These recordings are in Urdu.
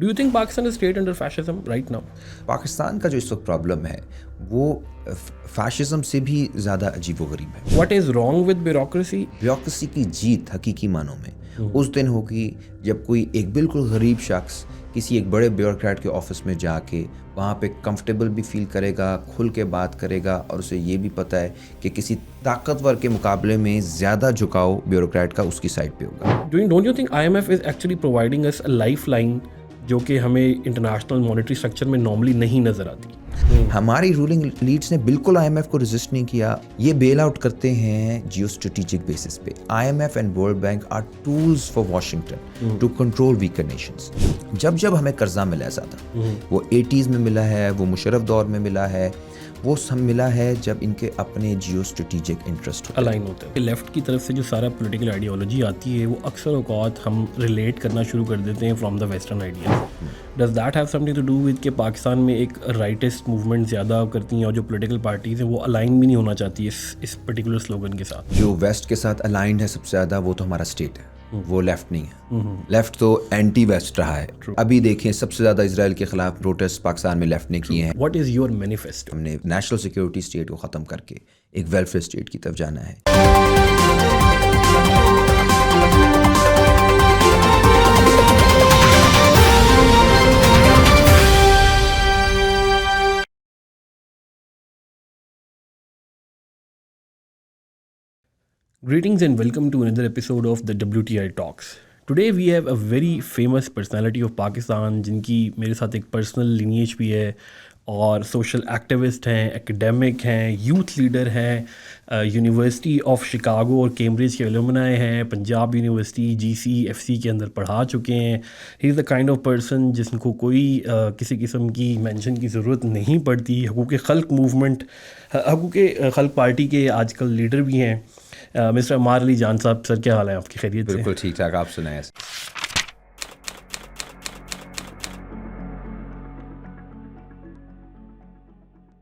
Do you think Pakistan is straight under fascism right now? Pakistan کا جو اس وقت پرابلم ہے وہ فیشزم سے بھی زیادہ عجیب و غریب ہے. What is wrong with bureaucracy? Bureaucracy کی جیت حقیقی معنوں میں اس دن ہوگی جب کوئی ایک بالکل غریب شخص کسی ایک بڑے بیوروکریٹ کے آفس میں جا کے وہاں پہ کمفرٹیبل بھی فیل کرے گا, کھل کے بات کرے گا, اور اسے یہ بھی پتہ ہے کہ کسی طاقتور کے مقابلے میں زیادہ جھکاؤ بیوروکریٹ کا اس کی سائڈ پہ ہوگا. Don't you think IMF is actually providing us a lifeline جو کہ ہمیں انٹرنیشنل مانیٹری اسٹرکچر میں نارملی نہیں نظر آتی؟ ہماری رولنگ لیڈس نے بالکل آئی ایم ایف کو ریزسٹ نہیں کیا. یہ بیل آؤٹ کرتے ہیں جیو اسٹریٹجک بیسس پہ. I M F and World Bank are tools for Washington to control weaker nations. جب ہمیں قرضہ ملا ہے زیادہ, وہ 80s میں ملا ہے, وہ مشرف دور میں ملا ہے, وہ سب ملا ہے جب ان کے اپنے جیو اسٹریٹجک انٹرسٹ الائن ہوتے ہیں. لیفٹ کی طرف سے جو سارا پولیٹیکل آئیڈیالوجی آتی ہے وہ اکثر اوقات ہم ریلیٹ کرنا شروع کر دیتے ہیں from the western ideas. Does that have something to do with کہ پاکستان میں ایک رائٹسٹ موومنٹ زیادہ کرتی ہیں اور جو پولیٹیکل پارٹیز ہیں وہ الائن بھی نہیں ہونا چاہتی اس پرٹیکولر سلوگن کے ساتھ؟ جو ویسٹ کے ساتھ الائنڈ ہے سب سے زیادہ وہ تو ہمارا اسٹیٹ ہے, وہ لیفٹ نہیں ہے. لیفٹ تو اینٹی ویسٹ رہا ہے. ابھی دیکھیں سب سے زیادہ اسرائیل کے خلاف پروٹیسٹ پاکستان میں لیفٹ نے کیے ہیں. What is your manifesto? ہم نے نیشنل سیکورٹی اسٹیٹ کو ختم کر کے ایک ویلفیئر اسٹیٹ کی طرف جانا ہے. Greetings and welcome to another episode of the WTI Talks. Today we have a very famous personality of Pakistan جن کی میرے ساتھ ایک پرسنل لینیج بھی ہے, اور سوشل ایکٹیوسٹ ہیں, ایکیڈیمک ہیں, یوتھ لیڈر ہیں, یونیورسٹی آف شکاگو اور کیمبرج کے الومنائی ہیں, پنجاب یونیورسٹی GCFC کے اندر پڑھا چکے ہیں. ہی از دا کائنڈ آف پرسن جس کو کوئی کسی قسم کی مینشن کی ضرورت نہیں پڑتی. حقوق خلق موومنٹ, حقوق خلق پارٹی کے آج کل لیڈر بھی ہیں. مسٹر عمار علی جان صاحب, سر کیا حال ہے آپ کی؟ خیریت سے؟ بالکل ٹھیک ٹھاک, آپ سنائیں.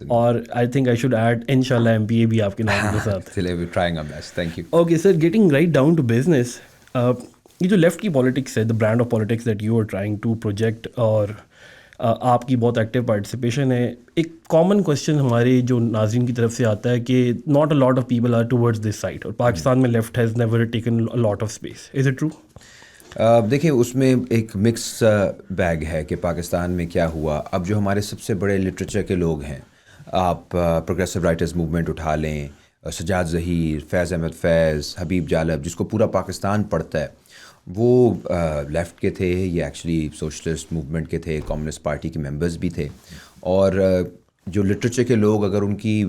اور I think I should add انشاءاللہ MPA بھی آپ کے نام کے ساتھ. Trying our best, thank you. Okay sir, getting right down to business. یہ جو لیفٹ کی پالیٹکس ہے, the brand of politics that you are trying to project, اور آپ کی بہت ایکٹیو پارٹیسپیشن ہے. ایک کامن کوشچن ہمارے جو ناظرین کی طرف سے آتا ہے کہ not a lot of people are towards this side, اور پاکستان میں left has never taken a lot of space. Is it true? دیکھیں, اس میں ایک مکس بیگ ہے کہ پاکستان میں کیا ہوا. اب جو ہمارے سب سے بڑے لٹریچر کے لوگ ہیں, آپ پروگریسو رائٹرز موومنٹ اٹھا لیں, سجاد ظہیر, فیض احمد فیض, حبیب جالب, جس کو پورا پاکستان پڑھتا ہے, وہ لیفٹ کے تھے. یہ ایکچولی سوشلسٹ موومنٹ کے تھے, کمیونسٹ پارٹی کے ممبرز بھی تھے. اور جو لٹریچر کے لوگ, اگر ان کی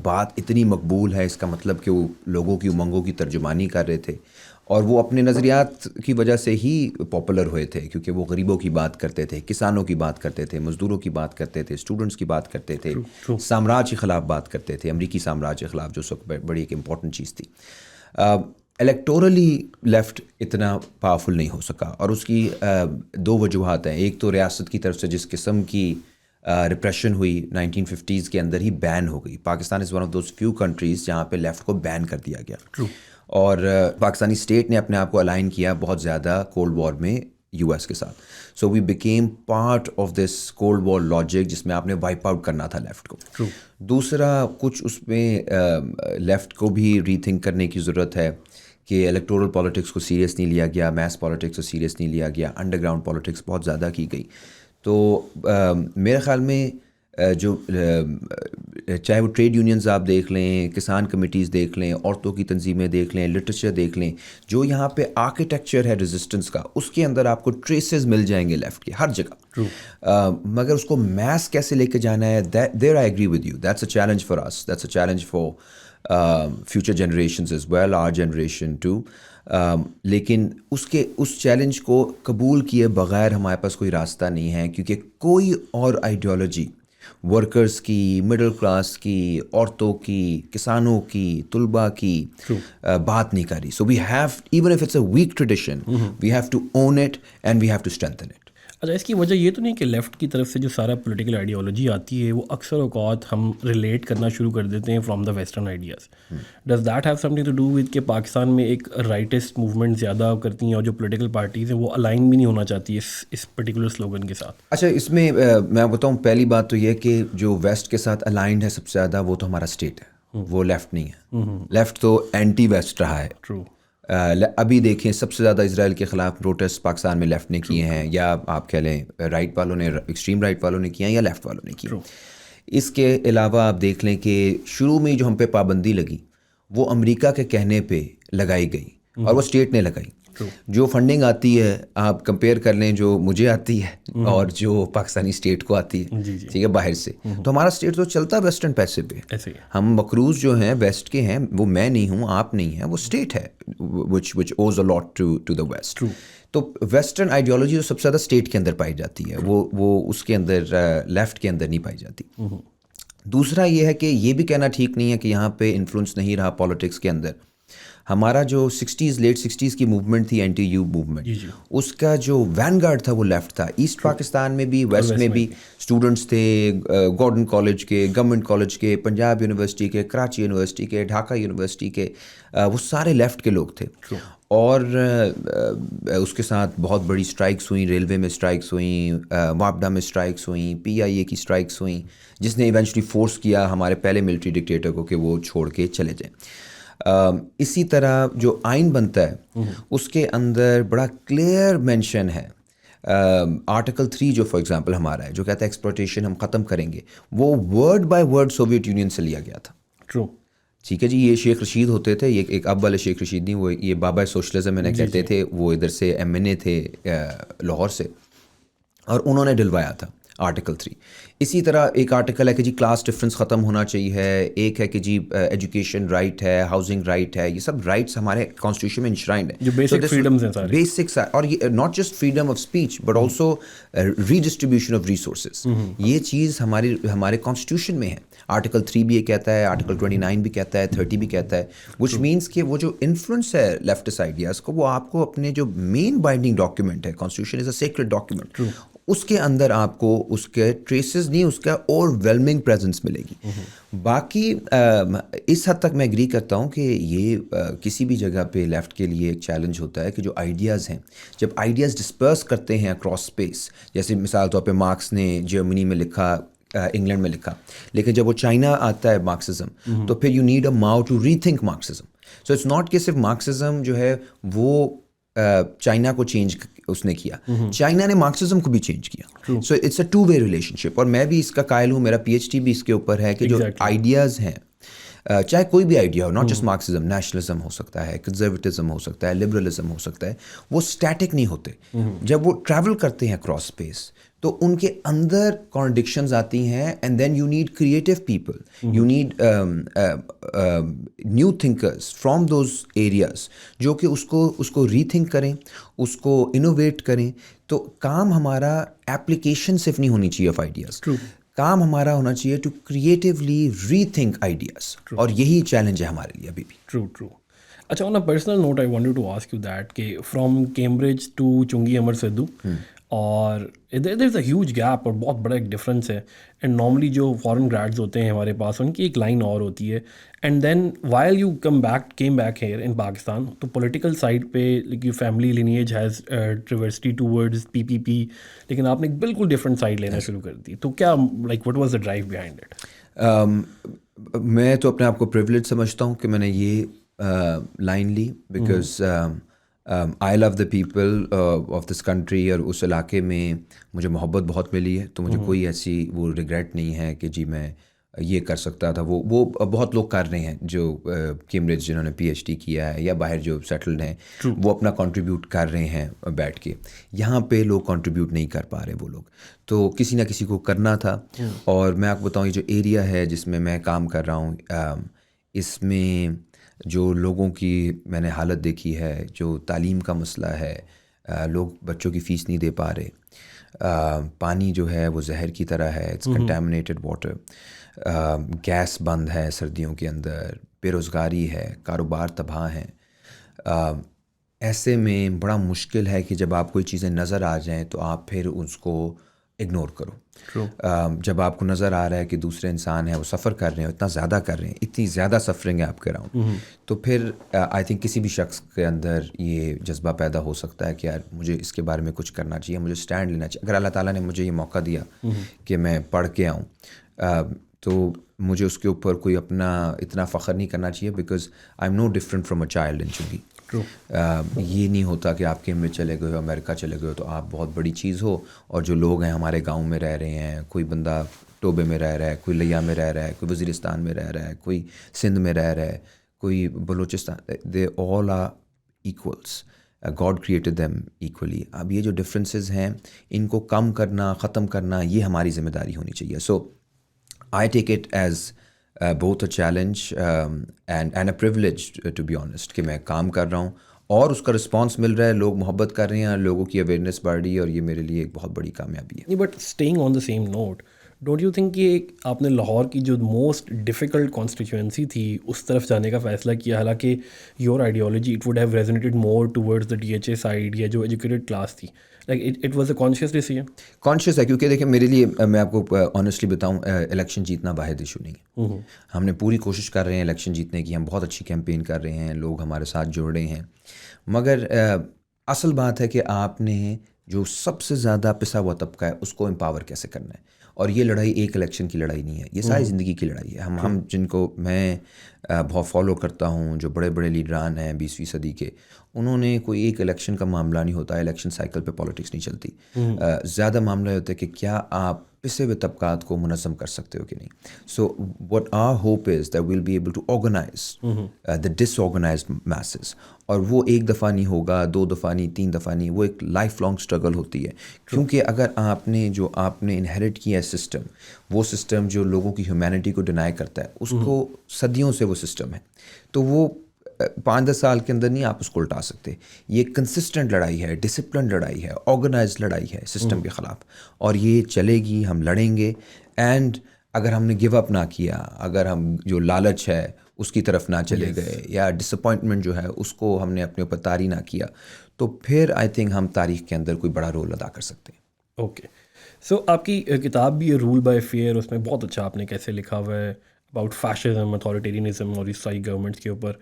بات اتنی مقبول ہے, اس کا مطلب کہ وہ لوگوں کی امنگوں کی ترجمانی کر رہے تھے, اور وہ اپنے نظریات کی وجہ سے ہی پاپولر ہوئے تھے, کیونکہ وہ غریبوں کی بات کرتے تھے, کسانوں کی بات کرتے تھے, مزدوروں کی بات کرتے تھے, اسٹوڈنٹس کی بات کرتے تھے, سامراج کے خلاف بات کرتے تھے, امریکی سامراج کے خلاف, جو اس وقت بڑی ایک امپورٹنٹ چیز تھی. الیکٹورلی لیفٹ اتنا پاورفل نہیں ہو سکا, اور اس کی دو وجوہات ہیں. ایک تو ریاست کی طرف سے جس قسم کی ریپریشن ہوئی 1950s کے اندر ہی بین ہو گئی. Pakistan is one of those few countries جہاں پہ لیفٹ کو بین کر دیا گیا. اور پاکستانی اسٹیٹ نے اپنے آپ کو الائن کیا بہت زیادہ کولڈ وار میں US کے ساتھ. So we became part of this cold war logic جس میں آپ نے وائپ آؤٹ کرنا تھا لیفٹ کو. دوسرا, کچھ اس میں لیفٹ کو بھی ری تھنک کرنے کی ضرورت ہے کہ الیکٹورل پالیٹکس کو سیریس نہیں لیا گیا, میس پالیٹکس کو سیریس نہیں لیا گیا, انڈر گراؤنڈ پالیٹکس بہت زیادہ کی گئی. تو میرے خیال میں جو چاہے وہ ٹریڈ یونینز آپ دیکھ لیں, کسان کمیٹیز دیکھ لیں, عورتوں کی تنظیمیں دیکھ لیں, لٹریچر دیکھ لیں, جو یہاں پہ آرکیٹیکچر ہے ریزسٹنس کا, اس کے اندر آپ کو ٹریسز مل جائیں گے لیفٹ کے ہر جگہ. مگر اس کو میس کیسے لے کے جانا ہے, there I agree with you, that's a challenge for us, that's a challenge for future generations as well, our generation too. لیکن اس چیلنج کو قبول کیے بغیر ہمارے پاس کوئی راستہ نہیں ہے, کیونکہ کوئی اور آئیڈیالوجی ورکرز کی, مڈل کلاس کی, عورتوں کی, کسانوں کی, طلباء کی بات نہیں کر رہی. So we have, even if it's a weak tradition, we have to own it and we have to strengthen it. اچھا اس کی وجہ یہ تو نہیں کہ لیفٹ کی طرف سے جو سارا پولیٹیکل آئیڈیالوجی آتی ہے وہ اکثر اوقات ہم ریلیٹ کرنا شروع کر دیتے ہیں from the western ideas. Does that have something to do with کہ پاکستان میں ایک رائٹسٹ موومنٹ زیادہ کرتی ہیں اور جو پولیٹیکل پارٹیز ہیں وہ الائن بھی نہیں ہونا چاہتی اس پرٹیکولر سلوگن کے ساتھ؟ اچھا اس میں میں بتاؤں پہلی بات تو یہ کہ جو ویسٹ کے ساتھ الائنڈ ہے سب سے زیادہ وہ تو ہمارا اسٹیٹ ہے, وہ لیفٹ نہیں ہے. لیفٹ تو اینٹی ویسٹ رہا ہے. ٹرو. ابھی دیکھیں سب سے زیادہ اسرائیل کے خلاف پروٹیسٹ پاکستان میں لیفٹ نے کیے ہیں, یا آپ کہہ لیں رائٹ والوں نے, ایکسٹریم رائٹ والوں نے کیا یا لیفٹ والوں نے کیا. اس کے علاوہ آپ دیکھ لیں کہ شروع میں جو ہم پہ پابندی لگی وہ امریکہ کے کہنے پہ لگائی گئی اور وہ اسٹیٹ نے لگائی. جو فنڈنگ آتی ہے آپ کمپیئر کر لیں جو مجھے آتی ہے اور جو پاکستانی اسٹیٹ کو آتی ہے, ٹھیک ہے, باہر سے, تو ہمارا اسٹیٹ تو چلتا ویسٹرن پیسے پہ. ہم مقروض جو ہیں ویسٹ کے ہیں, وہ میں نہیں ہوں, آپ نہیں ہیں, وہ اسٹیٹ ہے which owes a lot to the west. تو ویسٹرن آئیڈیالوجی جو سب سے زیادہ اسٹیٹ کے اندر پائی جاتی ہے, وہ اس کے اندر لیفٹ کے اندر نہیں پائی جاتی. دوسرا یہ ہے کہ یہ بھی کہنا ٹھیک نہیں ہے کہ یہاں پہ انفلوئنس نہیں رہا پالیٹکس کے اندر. ہمارا جو لیٹ 60s کی موومنٹ تھی, اینٹی یو موومنٹ, اس کا جو وین گارڈ تھا وہ لیفٹ تھا. ایسٹ پاکستان میں بھی, ویسٹ میں بھی اسٹوڈنٹس تھے, گورڈن کالج کے, گورنمنٹ کالج کے, پنجاب یونیورسٹی کے, کراچی یونیورسٹی کے, ڈھاکہ یونیورسٹی کے, وہ سارے لیفٹ کے لوگ تھے. اور اس کے ساتھ بہت بڑی اسٹرائکس ہوئیں, ریلوے میں اسٹرائکس ہوئیں, واپڈا میں اسٹرائکس ہوئیں, PIA کی اسٹرائکس ہوئیں, جس نے ایونچولی فورس کیا ہمارے پہلے ملٹری ڈکٹیٹر کو کہ وہ چھوڑ کے چلے جائیں. اسی طرح جو آئین بنتا ہے اس کے اندر بڑا کلیئر مینشن ہے, آرٹیکل 3 جو فار ایگزامپل ہمارا ہے, جو کہتا ہے ایکسپلوٹیشن ہم ختم کریں گے, وہ word by word Soviet union سے لیا گیا تھا. ٹرو. ٹھیک ہے جی. یہ شیخ رشید ہوتے تھے, یہ ایک اب والے شیخ رشید نہیں, وہ یہ بابا سوشلزم انہیں کہتے تھے, وہ ادھر سے MNA تھے لاہور سے, اور انہوں نے ڈلوایا تھا آرٹیکل 3. اسی طرح ایک آرٹیکل ہے کہ جی کلاس ڈفرینس ختم ہونا چاہیے ہے, ایک ہے کہ جی ایجوکیشن رائٹ ہے, ہاؤسنگ رائٹ ہے, یہ سب رائٹس ہمارے کانسٹیٹیوشن میں انشرائنڈ ہیں, جو بیسک فریڈمز ہیں سارے, بیسکس. اور یہ not just freedom of speech but also redistribution of resources, یہ چیز ہمارے کانسٹیٹیوشن میں ہے. آرٹیکل 3 بھی یہ کہتا ہے, آرٹیکل 29 بھی کہتا ہے, 30 بھی کہتا ہے, وچ مینس کہ وہ جو انفلوئنس ہے لیفٹسٹ آئیڈیاز کو, وہ آپ کو اپنے جو مین بائنڈنگ ڈاکیومنٹ ہے, کانسٹیٹیوشن از اے سیکرڈ ڈاکیومنٹ, اس کے اندر آپ کو اس کے ٹریسز نہیں, اس کا اوور ویلمنگ پریزنس ملے گی. باقی اس حد تک میں ایگری کرتا ہوں کہ یہ کسی بھی جگہ پہ لیفٹ کے لیے ایک چیلنج ہوتا ہے کہ جو آئیڈیاز ہیں, جب آئیڈیاز ڈسپرس کرتے ہیں اکراس اسپیس, جیسے مثال طور پہ مارکس نے جرمنی میں لکھا, انگلینڈ میں لکھا, لیکن جب وہ چائنا آتا ہے مارکسزم, تو پھر you need a Mao to rethink Marxism. So it's not کہ صرف مارکسزم جو ہے وہ چائنا کو چینج اس نے کیا, چائنا نے مارکسزم کو بھی چینج کیا. So it's a 2-way relationship. اور میں بھی اس کا قائل ہوں, میرا PhD بھی اس کے اوپر ہے کہ جو آئیڈیاز ہیں, چاہے کوئی بھی آئیڈیا ہو, ناٹ جسٹ مارکسزم, نیشنلزم ہو سکتا ہے, کنزرویٹزم ہو سکتا ہے, لبرلزم ہو سکتا ہے, وہ اسٹیٹک نہیں ہوتے. جب وہ ٹریول کرتے ہیں اکراس اسپیس تو ان کے اندر کانٹرڈکشنز آتی ہیں, and then you need creative people, you need new thinkers from those areas, جو کہ اس کو ری تھنک کریں, اس کو انوویٹ کریں. تو کام ہمارا ایپلیکیشن صرف نہیں ہونی چاہیے آف آئیڈیاز, کام ہمارا ہونا چاہیے to creatively rethink ideas, اور یہی چیلنج ہے ہمارے لیے ابھی بھی. ٹرو. اچھا, on a personal note I wanted to ask you that کہ from Cambridge to Chungi Amar Sidhu, اور دیر از اے ہیوج گیپ اور بہت بڑا ایک ڈفرینس ہے. اینڈ نارملی جو فارن گریڈز ہوتے ہیں ہمارے پاس, ان کی ایک لائن اور ہوتی ہے, and then while you came back here in Pakistan, تو پولیٹیکل سائڈ پہ your family lineage has traversed towards PPP, لیکن آپ نے ایک بالکل ڈفرینٹ سائڈ لینا شروع کر دی. تو کیا like what was the drive behind it? میں تو اپنے آپ کو پریولیج سمجھتا ہوں کہ میں نے یہ لائن لی because I love the people of this country, اور اس علاقے میں مجھے محبت بہت ملی ہے, تو مجھے کوئی ایسی وہ ریگریٹ نہیں ہے کہ جی میں یہ کر سکتا تھا. وہ بہت لوگ کر رہے ہیں جو کیمبرج جنہوں نے PhD کیا ہے, یا باہر جو سیٹلڈ ہیں, وہ اپنا کنٹریبیوٹ کر رہے ہیں بیٹھ کے. یہاں پہ لوگ کنٹریبیوٹ نہیں کر پا رہے وہ لوگ, تو کسی نہ کسی کو کرنا تھا. اور میں آپ کو بتاؤں, یہ جو ایریا ہے جس میں میں کام کر رہا ہوں, اس میں جو لوگوں کی میں نے حالت دیکھی ہے, جو تعلیم کا مسئلہ ہے, لوگ بچوں کی فیس نہیں دے پا رہے, پانی جو ہے وہ زہر کی طرح ہے, اٹس کنٹامنیٹڈ واٹر, گیس بند ہے سردیوں کے اندر, بے روزگاری ہے, کاروبار تباہ ہیں, ایسے میں بڑا مشکل ہے کہ جب آپ کوئی چیزیں نظر آ جائیں تو آپ پھر اس کو اگنور کرو. جب آپ کو نظر آ رہا ہے کہ دوسرے انسان ہیں وہ سفر کر رہے ہیں, اتنا زیادہ کر رہے ہیں, اتنی زیادہ سفرنگ ہے آپ کے اراؤنڈ, تو پھر آئی تھنک کسی بھی شخص کے اندر یہ جذبہ پیدا ہو سکتا ہے کہ یار مجھے اس کے بارے میں کچھ کرنا چاہیے, مجھے اسٹینڈ لینا چاہیے. اگر اللہ تعالیٰ نے مجھے یہ موقع دیا کہ میں پڑھ کے آؤں تو مجھے اس کے اوپر کوئی اپنا اتنا فخر نہیں کرنا چاہیے, because I am no different from a child in چنگی. یہ نہیں ہوتا کہ آپ کیمبرج چلے گئے ہو, امریکہ چلے گئے ہو تو آپ بہت بڑی چیز ہو, اور جو لوگ ہیں ہمارے گاؤں میں رہ رہے ہیں, کوئی بندہ ٹوبے میں رہ رہا ہے, کوئی لیا میں رہ رہا ہے, کوئی وزیرستان میں رہ رہا ہے, کوئی سندھ میں رہ رہا ہے, کوئی Balochistan, they all are equals. God created them equally. اب یہ جو ڈفرینسز ہیں ان کو کم کرنا, ختم کرنا, یہ ہماری ذمہ داری ہونی چاہیے. So I take it as both a challenge and a privilege to be honest, کہ میں کام کر رہا ہوں اور اس کا رسپانس مل رہا ہے, لوگ محبت کر رہے ہیں, لوگوں کی اویئرنیس بڑھ رہی ہے, اور یہ میرے لیے ایک بہت بڑی کامیابی ہے. نہیں, but staying on the same note, don't you think کہ آپ نے لاہور کی جو موسٹ ڈیفیکلٹ کانسٹیچوئنسی تھی اس طرف جانے کا فیصلہ کیا, حالانکہ your ideology it would have resonated more towards the DHA side یا جو ایجوکیٹڈ کلاس تھی, like it was a conscious decision? Conscious ہے, کیونکہ دیکھیں میرے لیے, میں آپ کو آنیسٹلی بتاؤں, الیکشن جیتنا واحد ایشو نہیں ہے. ہم نے پوری کوشش کر رہے ہیں الیکشن جیتنے کی, ہم بہت اچھی کیمپین کر رہے ہیں, لوگ ہمارے ساتھ جڑ رہے ہیں, مگر اصل بات ہے کہ آپ نے جو سب سے زیادہ پسا ہوا طبقہ ہے اس کو امپاور کیسے کرنا ہے. اور یہ لڑائی ایک الیکشن کی لڑائی نہیں ہے, یہ ساری زندگی کی لڑائی ہے. ہم جن کو میں بہت فالو کرتا ہوں, جو بڑے بڑے لیڈران ہیں 20ویں صدی کے, انہوں نے کوئی ایک الیکشن کا معاملہ نہیں ہوتا, الیکشن سائیکل پہ پالیٹکس نہیں چلتی. زیادہ معاملہ یہ ہوتا ہے کہ کیا آپ پسے ہوئے طبقات کو منظم کر سکتے ہو کہ نہیں. So what our hope is that we'll be able to organise the disorganised masses, اور وہ ایک دفعہ نہیں ہوگا, 2 دفعہ نہیں, 3 دفعہ نہیں, وہ ایک لائف لانگ اسٹرگل ہوتی ہے. کیونکہ اگر آپ نے جو آپ نے انہیریٹ کیا ہے سسٹم, وہ سسٹم جو لوگوں کی ہیومینٹی کو ڈینائی کرتا ہے, اس کو صدیوں سے وہ سسٹم ہے, تو وہ 5-10 سال کے اندر نہیں آپ اس کو الٹا سکتے. یہ کنسسٹنٹ لڑائی ہے, ڈسپلن لڑائی ہے, آرگنائزڈ لڑائی ہے سسٹم کے خلاف, اور یہ چلے گی, ہم لڑیں گے. اینڈ اگر ہم نے گیو اپ نہ کیا, اگر ہم جو لالچ ہے اس کی طرف نہ چلے گئے, یا ڈسپوائنٹمنٹ جو ہے اس کو ہم نے اپنے اوپر طاری نہ کیا, تو پھر آئی تھنک ہم تاریخ کے اندر کوئی بڑا رول ادا کر سکتے ہیں. اوکے, سو آپ کی کتاب بھی ہے رول بائی فیئر, اس میں بہت اچھا آپ نے کیسے لکھا ہوا ہے اباؤٹ فیشزم, اتھارٹیرینزم اور عیسائی گورنمنٹس کے اوپر,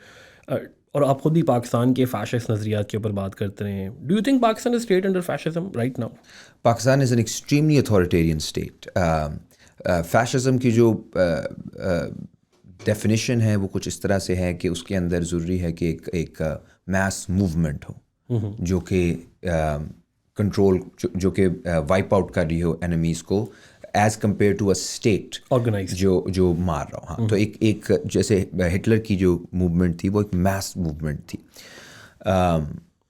اور آپ خود بھی پاکستان کے فیشسٹ نظریات کے اوپر بات کرتے ہیں. Do you think Pakistan is state under fascism right now? Pakistan is an extremely authoritarian state. Fascism کی جو ڈیفینیشن ہے وہ کچھ اس طرح سے ہے کہ اس کے اندر ضروری ہے کہ ایک میس موومنٹ ہو جو کہ کنٹرول, جو کہ وائپ آؤٹ کر رہی ہو انیمیز کو, as compare to a state organise جو مار رہا ہو. ہاں, تو ایک جیسے ہٹلر کی جو موومنٹ تھی وہ ایک میس موومنٹ تھی.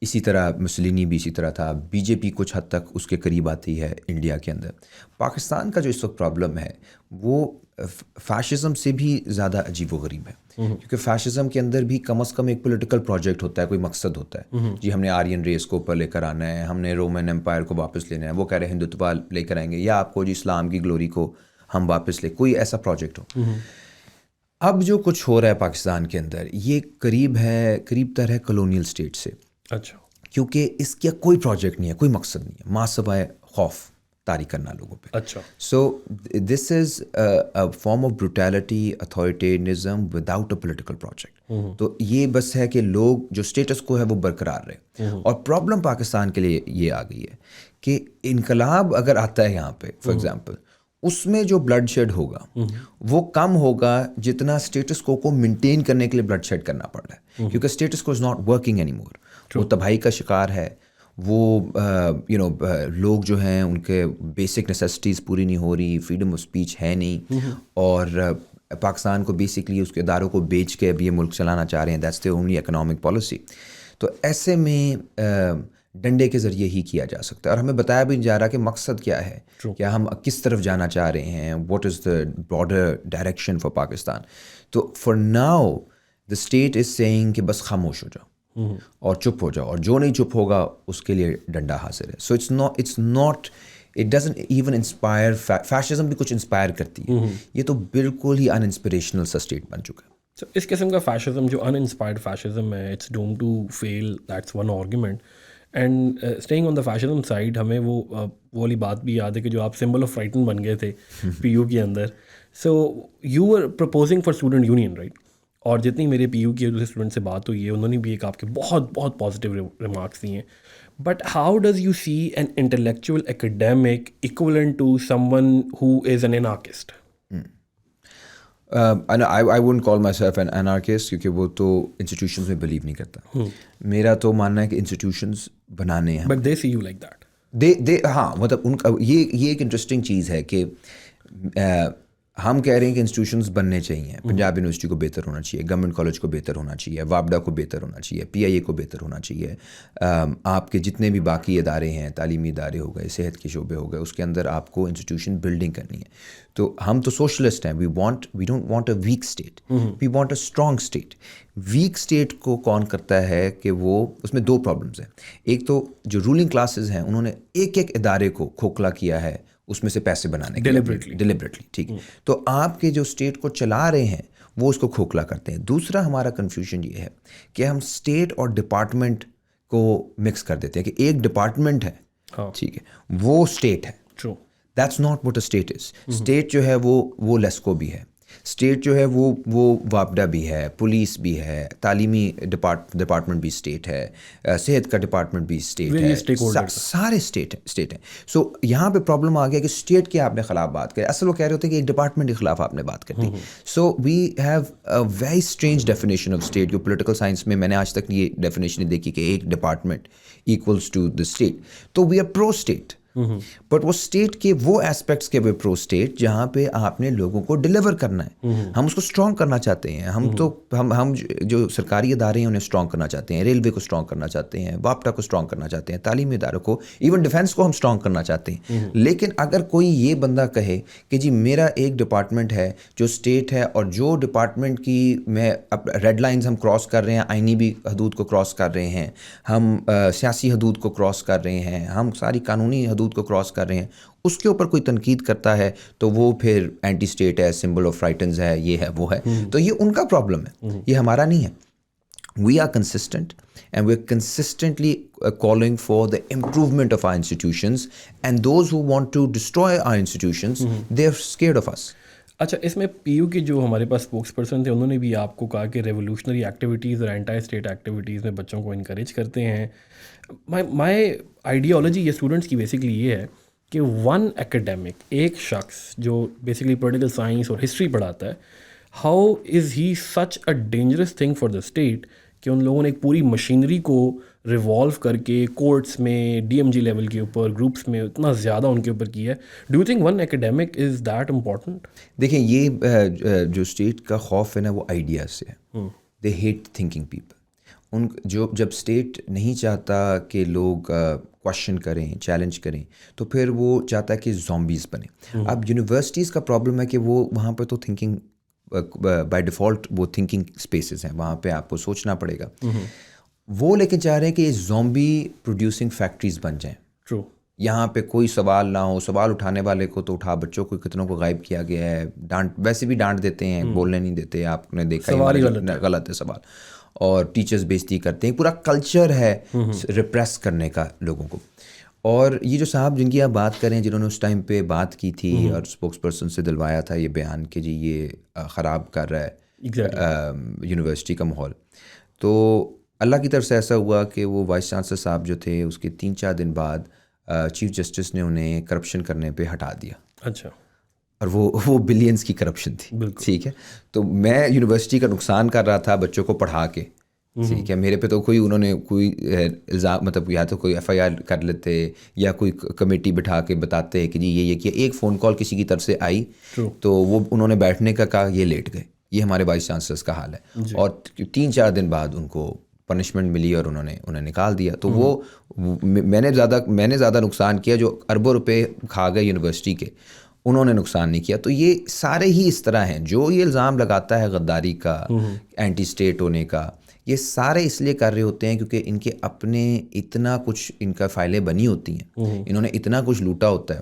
اسی طرح مسولینی بھی اسی طرح تھا. بی جے پی کچھ حد تک اس کے قریب آتی ہے انڈیا کے اندر. پاکستان کا جو اس وقت پرابلم ہے وہ فیشزم سے بھی زیادہ عجیب و غریب ہے, کیونکہ فیشزم کے اندر بھی کم از کم ایک پولیٹیکل پروجیکٹ ہوتا ہے, کوئی مقصد ہوتا ہے. جی ہم نے آرین ریس کو اوپر لے کر آنا ہے, ہم نے رومن امپائر کو واپس لینا ہے, وہ کہہ رہے ہیں ہندوتوا لے کر آئیں گے, یا آپ کو جی اسلام کی گلوری کو ہم واپس لے, کوئی ایسا پروجیکٹ ہو. اب جو کچھ ہو رہا ہے پاکستان کے اندر یہ قریب تر ہے کلونیل اسٹیٹ سے. اچھا, کیونکہ اس کا کوئی پروجیکٹ نہیں ہے, کوئی مقصد نہیں ہے, ماں سوائے خوف طاری کرنا لوگوں پہ. اچھا, so this is a form of brutality, authoritarianism without a political project. تو یہ بس ہے کہ لوگ جو اسٹیٹس کو ہے وہ برقرار رہے. اور پرابلم پاکستان کے لیے یہ آ گئی ہے کہ انقلاب اگر آتا ہے یہاں پہ فار ایگزامپل, اس میں جو بلڈ شیڈ ہوگا وہ کم ہوگا جتنا اسٹیٹس کو مینٹین کرنے کے لیے بلڈ شیڈ کرنا پڑ رہا ہے, کیونکہ اسٹیٹس کو is not working any more. وہ تباہی کا شکار ہے, وہ لوگ جو ہیں ان کے بیسک نیسیسٹیز پوری نہیں ہو رہی, فریڈم آف اسپیچ ہے نہیں, اور پاکستان کو بیسکلی اس کے اداروں کو بیچ کے اب یہ ملک چلانا چاہ رہے ہیں. That's the only economic policy. تو ایسے میں ڈنڈے کے ذریعے ہی کیا جا سکتا ہے, اور ہمیں بتایا بھی نہیں جا رہا کہ مقصد کیا ہے, کیا ہم کس طرف جانا چاہ رہے ہیں, what is the broader direction for Pakistan. تو for now the state is seeing کہ بس خاموش ہو جاؤ اور چپ ہو جاؤ, اور جو نہیں چپ ہوگا اس کے لیے ڈنڈا حاصل ہے. So it's not it doesn't even inspire. Fascism بھی کچھ انسپائر کرتی ہے, یہ تو بالکل ہی ان انسپریشنل سا اسٹیٹ بن چکا ہے. So, اس قسم کا فیشزم جو ان انسپائرڈ فیشزم ہے it's doomed to fail, that's one argument. And staying on the fascism side, ہمیں وہ والی بات بھی یاد ہے کہ جو آپ سمبل آف فرائٹن بن گئے تھے پی یو کے اندر. So you are proposing for student union right, اور جتنی میرے پی یو کی اسٹوڈنٹ سے بات ہوئی ہے انہوں نے بھی ایک آپ کے بہت بہت پازیٹیو ریمارکس دیے ہیں. But how does you see an intellectual academic equivalent to someone who is an anarchist? I wouldn't call myself an anarchist کیونکہ وہ تو انسٹیٹیوشنز میں بلیو نہیں کرتا. میرا تو ماننا ہے کہ انسٹیٹیوشنز بنانے ہیں. But they see you like that. ہاں مطلب ان کا یہ ایک انٹرسٹنگ چیز ہے کہ ہم کہہ رہے ہیں کہ انسٹیٹیوشنز بننے چاہیے. پنجاب یونیورسٹی کو بہتر ہونا چاہیے, گورنمنٹ کالج کو بہتر ہونا چاہیے, وابڈا کو بہتر ہونا چاہیے, پی آئی اے کو بہتر ہونا چاہیے, آپ کے جتنے بھی باقی ادارے ہیں, تعلیمی ادارے ہو گئے, صحت کے شعبے ہو گئے, اس کے اندر آپ کو انسٹیٹیوشن بلڈنگ کرنی ہے. تو ہم تو سوشلسٹ ہیں. We don't want a weak state, we want a strong state. Weak state کو کون کرتا ہے کہ وہ, اس میں دو پرابلمس ہیں. ایک تو جو رولنگ کلاسز ہیں انہوں نے ایک ایک ادارے کو کھوکھلا کیا ہے اس میں سے پیسے بنانے کے ڈیلیبریٹلی. ٹھیک ہے, تو آپ کے جو اسٹیٹ کو چلا رہے ہیں وہ اس کو کھوکھلا کرتے ہیں. دوسرا ہمارا کنفیوژن یہ ہے کہ ہم اسٹیٹ اور ڈپارٹمنٹ کو مکس کر دیتے ہیں کہ ایک ڈپارٹمنٹ ہے, ٹھیک ہے, وہ اسٹیٹ ہے. That's not what a state is. State جو ہے وہ لیسکو بھی ہے, اسٹیٹ جو ہے وہ وابڈا بھی ہے, پولیس بھی ہے, تعلیمی ڈپارٹمنٹ بھی اسٹیٹ ہے, صحت کا ڈپارٹمنٹ بھی اسٹیٹ ہے, سارے اسٹیٹ ہیں. سو یہاں پہ پرابلم آ گیا کہ اسٹیٹ کے آپ نے خلاف بات کری, اصل وہ کہہ رہے ہوتے ہیں کہ ایک ڈپارٹمنٹ کے خلاف آپ نے بات کر دی. So we have a very strange definition of state. جو پولیٹیکل سائنس میں نے آج تک یہ ڈیفینیشن نہیں دیکھی کہ ایک department equals to the state. تو we are pro state, but وہ اسٹیٹ کے وہ ایسپیکٹس کے پرو اسٹیٹ جہاں پہ آپ نے لوگوں کو ڈلیور کرنا ہے. ہم اس کو اسٹرانگ کرنا چاہتے ہیں. ہم جو سرکاری ادارے ہیں انہیں اسٹرانگ کرنا چاہتے ہیں, ریلوے کو اسٹرانگ کرنا چاہتے ہیں, واپٹا کو اسٹرانگ کرنا چاہتے ہیں, تعلیمی اداروں کو, ایون ڈیفینس کو ہم اسٹرانگ کرنا چاہتے ہیں. لیکن اگر کوئی یہ بندہ کہے کہ جی میرا ایک ڈپارٹمنٹ ہے جو اسٹیٹ ہے, اور جو ڈپارٹمنٹ کی میں ریڈ لائنز ہم کراس کر رہے ہیں, آئینی بھی حدود کو کراس کر رہے ہیں, ہم سیاسی حدود کو کراس کر رہے ہیں, ہم ساری قانونی حدود کو کراس کر رہے ہیں, اس کے اوپر کوئی تنقید کرتا ہے تو وہ پھر اینٹی اسٹیٹ ہے, سمبل آف فرائٹنز ہے, یہ ہے وہ ہے. تو یہ ان کا پرابلم ہے, یہ ہمارا نہیں ہے. We are consistent and we're consistently calling for the improvement of our institutions, and those who want to destroy our institutions, they're scared of us. اچھا, اس میں پی یو کے جو ہمارے پاس اسپوکس پرسن تھے انہوں نے بھی آپ کو کہا کہ ریولیوشنری ایکٹیویٹیز اور اینٹی اسٹیٹ ایکٹیویٹیز میں بچوں کو انکریج کرتے ہیں. مائی آئیڈیالوجی یہ اسٹوڈنٹس کی بیسکلی یہ ہے کہ ون ایکیڈیمک, ایک شخص جو بیسکلی پولیٹیکل سائنس اور ہسٹری پڑھاتا ہے, how is he such a dangerous thing for the state کہ ان لوگوں نے ایک پوری مشینری کو ریوالو کر کے کورٹس میں, ڈی ایم جی لیول کے اوپر, گروپس میں اتنا زیادہ ان کے اوپر کیا ہے. Do you think one academic is that important? دیکھیں, یہ جو اسٹیٹ کا خوف ہے نا وہ آئیڈیاز سے ہے. دے ہیٹ تھنکنگ پیپل. جب اسٹیٹ نہیں چاہتا کہ لوگ کوشچن کریں, چیلنج کریں, تو پھر وہ چاہتا ہے کہ زومبیز بنیں. اب یونیورسٹیز کا پرابلم ہے کہ وہ وہاں پہ تو تھنکنگ بائی ڈیفالٹ وہ تھنکنگ اسپیسز ہیں, وہاں پہ آپ کو سوچنا پڑے گا. وہ لیکن چاہ رہے ہیں کہ زومبی پروڈیوسنگ فیکٹریز بن جائیں. ٹرو. یہاں پہ کوئی سوال نہ ہو, سوال اٹھانے والے کو تو اٹھا, بچوں کو کتنوں کو غائب کیا گیا ہے, ویسے بھی ڈانٹ دیتے ہیں, بولنے نہیں دیتے. آپ نے دیکھا غلط ہے سوال, اور ٹیچرز بےزتی کرتے ہیں. پورا کلچر ہے ریپریس کرنے کا لوگوں کو. اور یہ جو صاحب جن کی آپ بات کریں, جنہوں نے اس ٹائم پہ بات کی تھی اور اسپوکس پرسن سے دلوایا تھا یہ بیان کہ جی یہ خراب کر رہا ہے یونیورسٹی کا ماحول, تو اللہ کی طرف سے ایسا ہوا کہ وہ وائس چانسلر صاحب جو تھے اس کے 3-4 دن بعد چیف جسٹس نے انہیں کرپشن کرنے پہ ہٹا دیا. اچھا. اور وہ بلینس کی کرپشن تھی. ٹھیک ہے, تو میں یونیورسٹی کا نقصان کر رہا تھا بچوں کو پڑھا کے. ٹھیک ہے, میرے پہ تو انہوں نے کوئی الزام, مطلب یا تو کوئی ایف آئی آر کر لیتے یا کوئی کمیٹی بٹھا کے بتاتے کہ جی یہ کیا. ایک فون کال کسی کی طرف سے آئی تو وہ انہوں نے بیٹھنے کا کہا, یہ لیٹ گئے. یہ ہمارے وائس چانسلرس کا حال ہے. اور 3-4 دن بعد ان کو پنشمنٹ ملی اور انہیں نکال دیا. تو وہ میں نے زیادہ نقصان کیا, جو اربوں روپے کھا گئے یونیورسٹی کے, انہوں نے نقصان نہیں کیا. تو یہ سارے ہی اس طرح ہیں. جو یہ الزام لگاتا ہے غداری کا, اینٹی اسٹیٹ ہونے کا, یہ سارے اس لیے کر رہے ہوتے ہیں کیونکہ ان کے اپنے اتنا کچھ ان کا فائلیں بنی ہوتی ہیں, انہوں نے اتنا کچھ لوٹا ہوتا ہے.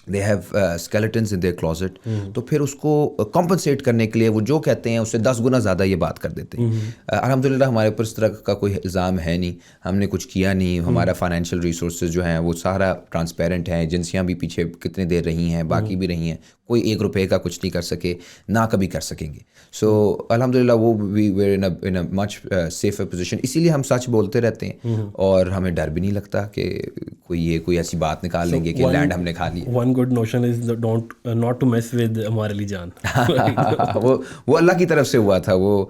They have skeletons in their closet. تو پھر اس کو کمپنسیٹ کرنے کے لیے وہ جو کہتے ہیں اس سے 10 گنا زیادہ یہ بات کر دیتے ہیں. الحمدللہ ہمارے اوپر اس طرح کا کوئی الزام ہے نہیں, ہم نے کچھ کیا نہیں. ہمارا فائنینشیل ریسورسز جو ہیں وہ سارا ٹرانسپیرنٹ ہیں. ایجنسیاں بھی پیچھے کتنے دیر رہی ہیں, باقی بھی رہی ہیں, کوئی 1 روپے کا کچھ نہیں کر سکے, نہ کبھی کر سکیں گے. سو الحمدللہ وہ we were in a much safer position. اسی لیے ہم سچ بولتے رہتے ہیں اور ہمیں ڈر بھی نہیں لگتا کہ کوئی ایسی بات نکال لیں گے کہ لینڈ ہم نے کھا لی. One good notion is not to mess with ہمارے علی جان. وہ اللہ کی طرف سے ہوا تھا. وہ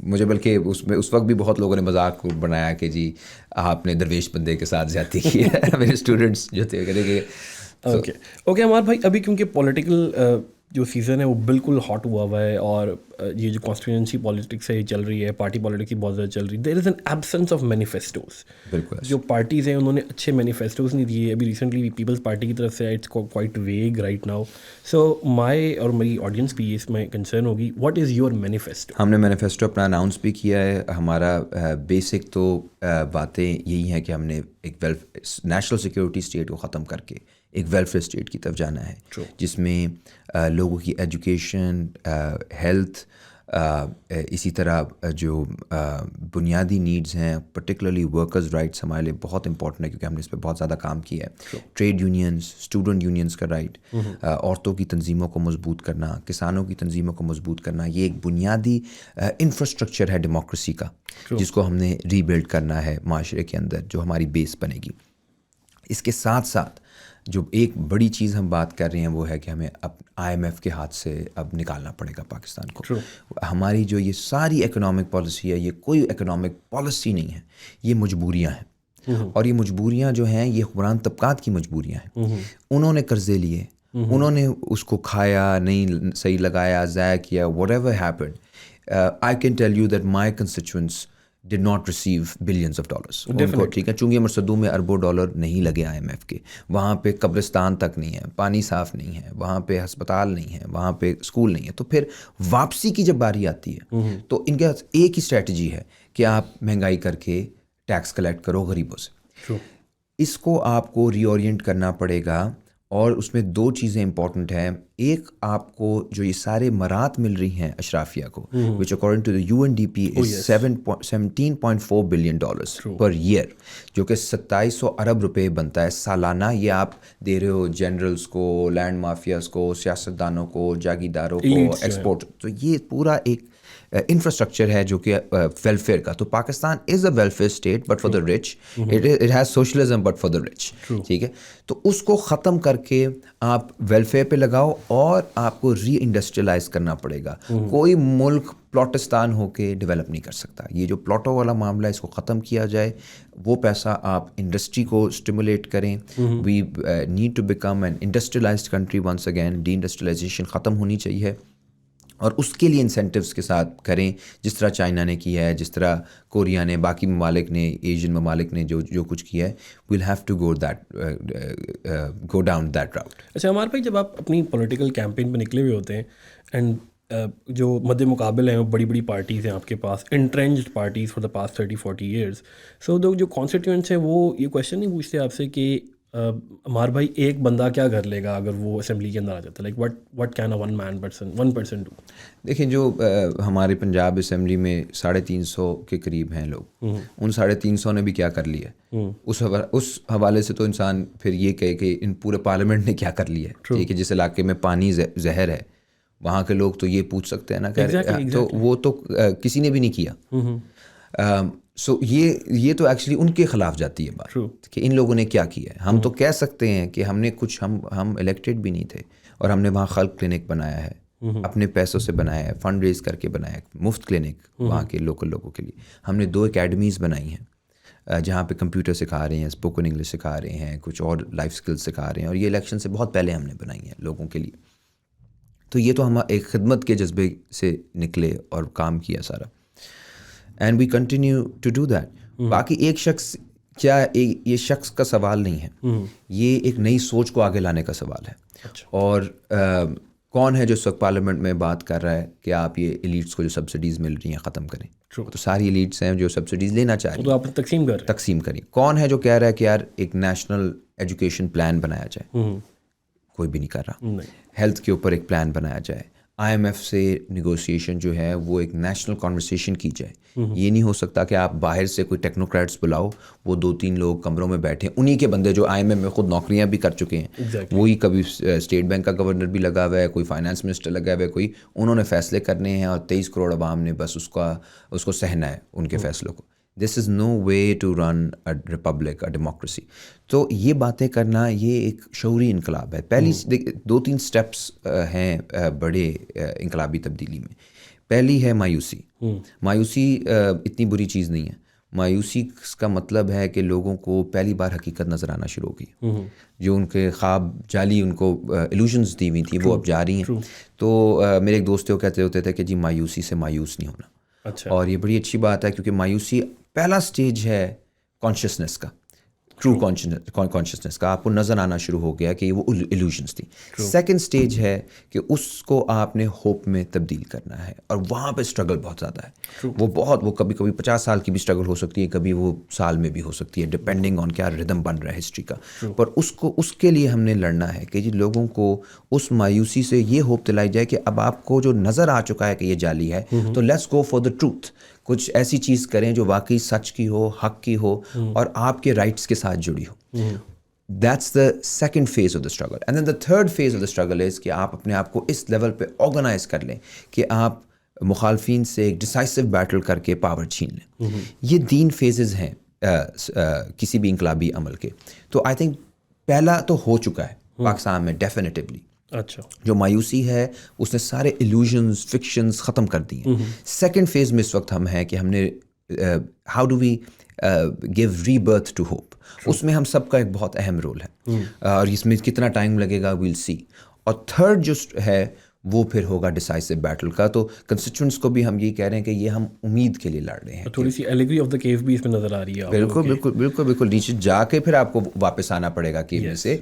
مجھے بلکہ اس وقت بھی بہت لوگوں نے مذاق بنایا کہ جی آپ نے درویش بندے کے ساتھ زیادتی کی ہے. میرے اسٹوڈنٹس جو تھے کہتے کہ اوکے ہمارے بھائی, ابھی کیونکہ پولیٹیکل جو سیزن ہے وہ بالکل ہاٹ ہوا ہے, اور یہ جو کانسٹیٹوئنسی پالیٹکس ہے یہ چل رہی ہے, پارٹی پالیٹکس ہی بہت زیادہ چل رہی ہے. There is an absence of مینیفیسٹوز. بالکل جو پارٹیز ہیں انہوں نے اچھے مینیفیسٹوز نہیں دیے. ابھی ریسنٹلی پیپلز پارٹی کی طرف سے it's quite vague right now. So اور میری آڈینس بھی اس میں کنسرن ہوگی, واٹ از یور مینیفیسٹو؟ ہم نے مینیفیسٹو اپنا اناؤنس بھی کیا ہے. ہمارا بیسک تو باتیں یہی ہیں کہ ہم نے ایک نیشنل سیکورٹی اسٹیٹ کو ختم کر کے ایک ویلفیئر اسٹیٹ کی طرف جانا ہے, جس میں لوگوں کی ایجوکیشن, ہیلتھ, اسی طرح جو بنیادی نیڈز ہیں, پرٹیکولرلی ورکرز رائٹس ہمارے لیے بہت امپورٹنٹ ہے کیونکہ ہم نے اس پہ بہت زیادہ کام کیا ہے. ٹریڈ یونینز, اسٹوڈنٹ یونینز کا رائٹ, عورتوں کی تنظیموں کو مضبوط کرنا, کسانوں کی تنظیموں کو مضبوط کرنا, یہ ایک بنیادی انفراسٹرکچر ہے ڈیموکریسی کا, جس کو ہم نے ری بلڈ کرنا ہے معاشرے کے اندر, جو ہماری بیس بنے گی. اس کے ساتھ ساتھ جو ایک بڑی چیز ہم بات کر رہے ہیں وہ ہے کہ ہمیں اب IMF کے ہاتھ سے اب نکالنا پڑے گا پاکستان کو. ہماری جو یہ ساری اکنامک پالیسی ہے, یہ کوئی اکنامک پالیسی نہیں ہے, یہ مجبوریاں ہیں. اور یہ مجبوریاں جو ہیں یہ حکمران طبقات کی مجبوریاں ہیں. انہوں نے قرضے لیے, انہوں نے اس کو کھایا نہیں, صحیح لگایا, ضائع کیا, whatever happened. I can tell you that my constituents did not receive billions of dollars. ٹھیک ہے, چونکہ مرصدوں میں اربوں ڈالر نہیں لگے IMF کے, وہاں پہ قبرستان تک نہیں ہے, پانی صاف نہیں ہے, وہاں پہ ہسپتال نہیں ہے, وہاں پہ اسکول نہیں ہے. تو پھر واپسی کی جب باری آتی ہے تو ان کے ایک ہی اسٹریٹجی ہے کہ آپ مہنگائی کر کے ٹیکس کلیکٹ کرو غریبوں سے. اس کو آپ کو ری اورینٹ کرنا پڑے گا, اور اس میں 2 چیزیں امپورٹنٹ ہیں. ایک, آپ کو جو یہ سارے مرات مل رہی ہیں اشرافیہ کو, which according to the UNDP is $17.4 billion per year, جو کہ 2700 ارب روپے بنتا ہے سالانہ. یہ آپ دے رہے ہو جنرلز کو, لینڈ مافیاز کو, سیاستدانوں کو, جاگیرداروں کو, ایکسپورٹ. تو یہ پورا ایک انفراسٹرکچر ہے جو کہ ویلفیئر کا. تو Pakistan is a welfare state but for the rich, it has socialism but for the rich. ٹھیک ہے, تو اس کو ختم کر کے آپ ویلفیئر پہ لگاؤ, اور آپ کو ری انڈسٹریلائز کرنا پڑے گا. کوئی ملک پلاٹستان ہو کے ڈیولپ نہیں کر سکتا. یہ جو پلاٹوں والا معاملہ ہے اس کو ختم کیا جائے, وہ پیسہ آپ انڈسٹری کو اسٹیمولیٹ کریں. We need to become an industrialised country once again. Deindustrialisation ختم ہونی چاہیے, اور اس کے لیے انسینٹیوز کے ساتھ کریں, جس طرح چائنا نے کیا ہے, جس طرح کوریا نے, باقی ممالک نے, ایشین ممالک نے جو کچھ کیا ہے. We'll have to go down that route. اچھا ہمارے بھائی, جب آپ اپنی پولیٹیکل کیمپین پہ نکلے ہوئے ہوتے ہیں, اینڈ جو مد مقابل ہیں وہ بڑی بڑی پارٹیز ہیں آپ کے پاس, entrenched parties for the past 30-40 years. So جو کانسٹیٹیوئنٹس ہیں وہ یہ کویشچن نہیں پوچھتے آپ سے کہ ہمارا بھائی ایک بندہ کیا کر لے گا اگر وہ اسمبلی کے اندر آ جاتا ہے, like what can a one person do? دیکھیں, جو ہمارے پنجاب اسمبلی میں 350 کے قریب ہیں لوگ, ان 350 نے بھی کیا کر لیا ہے, اس حوالے سے تو انسان پھر یہ کہے کہ ان پورے پارلیمنٹ نے کیا کر لیا ہے. ٹھیک ہے, جس علاقے میں پانی زہر ہے وہاں کے لوگ تو یہ پوچھ سکتے ہیں نا, تو وہ تو کسی نے بھی نہیں کیا. سو یہ تو ایکچولی ان کے خلاف جاتی ہے بات کہ ان لوگوں نے کیا کیا ہے. ہم تو کہہ سکتے ہیں کہ ہم نے کچھ, ہم الیکٹڈ بھی نہیں تھے, اور ہم نے وہاں خلق کلینک بنایا ہے, اپنے پیسوں سے بنایا ہے, فنڈ ریز کر کے بنایا ہے, مفت کلینک وہاں کے لوکل لوگوں کے لیے. ہم نے 2 اکیڈمیز بنائی ہیں جہاں پہ کمپیوٹر سکھا رہے ہیں, اسپوکن انگلش سکھا رہے ہیں, کچھ اور لائف اسکل سکھا رہے ہیں, اور یہ الیکشن سے بہت پہلے ہم نے بنائی ہیں لوگوں کے لیے. تو یہ تو ہم ایک خدمت کے جذبے سے نکلے اور کام کیا سارا, and we continue to do that. باقی ایک شخص کیا, یہ شخص کا سوال نہیں ہے, یہ ایک نئی سوچ کو آگے لانے کا سوال ہے. اور کون ہے جو اس وقت پارلیمنٹ میں بات کر رہا ہے کہ آپ یہ ایلیٹس کو جو سبسڈیز مل رہی ہیں ختم کریں؟ تو ساری ایلیٹس ہیں جو سبسڈیز لینا چاہ رہی ہیں، تو آپ تقسیم کریں. کون ہے جو کہہ رہا ہے کہ یار ایک نیشنل ایجوکیشن پلان بنایا جائے؟ کوئی بھی نہیں کر رہا. ہیلتھ کے اوپر ایک پلان بنایا جائے. آئی ایم ایف سے نیگوسیشن جو ہے وہ ایک نیشنل کانورسیشن کی جائے. یہ نہیں ہو سکتا کہ آپ باہر سے کوئی ٹیکنوکریٹس بلاؤ، وہ 2-3 لوگ کمروں میں بیٹھے، انہی کے بندے جو آئی ایم ایف میں خود نوکریاں بھی کر چکے ہیں، وہی کبھی اسٹیٹ بینک کا گورنر بھی لگا ہوا ہے، کوئی فائنانس منسٹر لگا ہوا ہے، کوئی، انہوں نے فیصلے کرنے ہیں اور 23 کروڑ عوام نے بس اس کو سہنا ہے ان کے فیصلوں کو. This is no way to run a republic, a democracy. تو یہ باتیں کرنا یہ ایک شعوری انقلاب ہے. پہلی 2-3 اسٹیپس ہیں بڑے انقلابی تبدیلی میں. پہلی ہے مایوسی. مایوسی اتنی بری چیز نہیں ہے. مایوسی کا مطلب ہے کہ لوگوں کو پہلی بار حقیقت نظر آنا شروع ہو گئی. جو ان کے خواب جعلی ان کو ایلوژنز دی ہوئی تھیں وہ اب جا رہی ہیں. تو میرے ایک دوست کہتے ہوتے تھے کہ جی مایوسی سے مایوس نہیں ہونا. اور یہ بڑی اچھی بات ہے کیونکہ مایوسی پہلا سٹیج ہے کانشیسنس کا، ٹرو کانشیسنس کا. آپ کو نظر آنا شروع ہو گیا کہ وہ ایلوژنس تھی. سیکنڈ سٹیج ہے کہ اس کو آپ نے ہوپ میں تبدیل کرنا ہے، اور وہاں پہ اسٹرگل بہت زیادہ ہے. وہ کبھی 50 سال کی بھی اسٹرگل ہو سکتی ہے، کبھی وہ سال میں بھی ہو سکتی ہے، ڈپینڈنگ آن کیا ردم بن رہا ہے ہسٹری کا. پر اس کے لیے ہم نے لڑنا ہے کہ جی لوگوں کو اس مایوسی سے یہ ہوپ دلائی جائے کہ اب آپ کو جو نظر آ چکا ہے کہ یہ جعلی ہے، تو let's go for the truth. کچھ ایسی چیز کریں جو واقعی سچ کی ہو، حق کی ہو، اور آپ کے رائٹس کے ساتھ جڑی ہو. That's the second phase of the struggle. And then the third phase of the struggle is کہ آپ اپنے آپ کو اس لیول پہ آرگنائز کر لیں کہ آپ مخالفین سے ایک ڈیسائسو بیٹل کر کے پاور چھین لیں. یہ 3 فیزز ہیں کسی بھی انقلابی عمل کے. تو آئی تھنک پہلا تو ہو چکا ہے پاکستان میں ڈیفینیٹیولی. اچھا، جو مایوسی ہے اس نے سارے ایلوژنز، فکشنز ختم کر دی ہیں. سیکنڈ فیز میں اس وقت ہم ہیں کہ ہم نے how do we give rebirth to hope. اس میں ہم سب کا ایک بہت اہم رول ہے، اور اس میں کتنا ٹائم لگے گا ویل سی. اور تھرڈ جو ہے وہ پھر ہوگا ڈیسائسو بیٹل کا. تو کنسٹیچوئنٹس کو بھی ہم یہ کہہ رہے ہیں کہ یہ ہم امید کے لیے لڑ رہے ہیں. تھوڑی سی ایلیگری آف دا کیو بھی اس میں نظر آ رہی ہے. بالکل بالکل بالکل بالکل. نیچے جا کے پھر آپ کو واپس آنا پڑے گا کیو میں سے.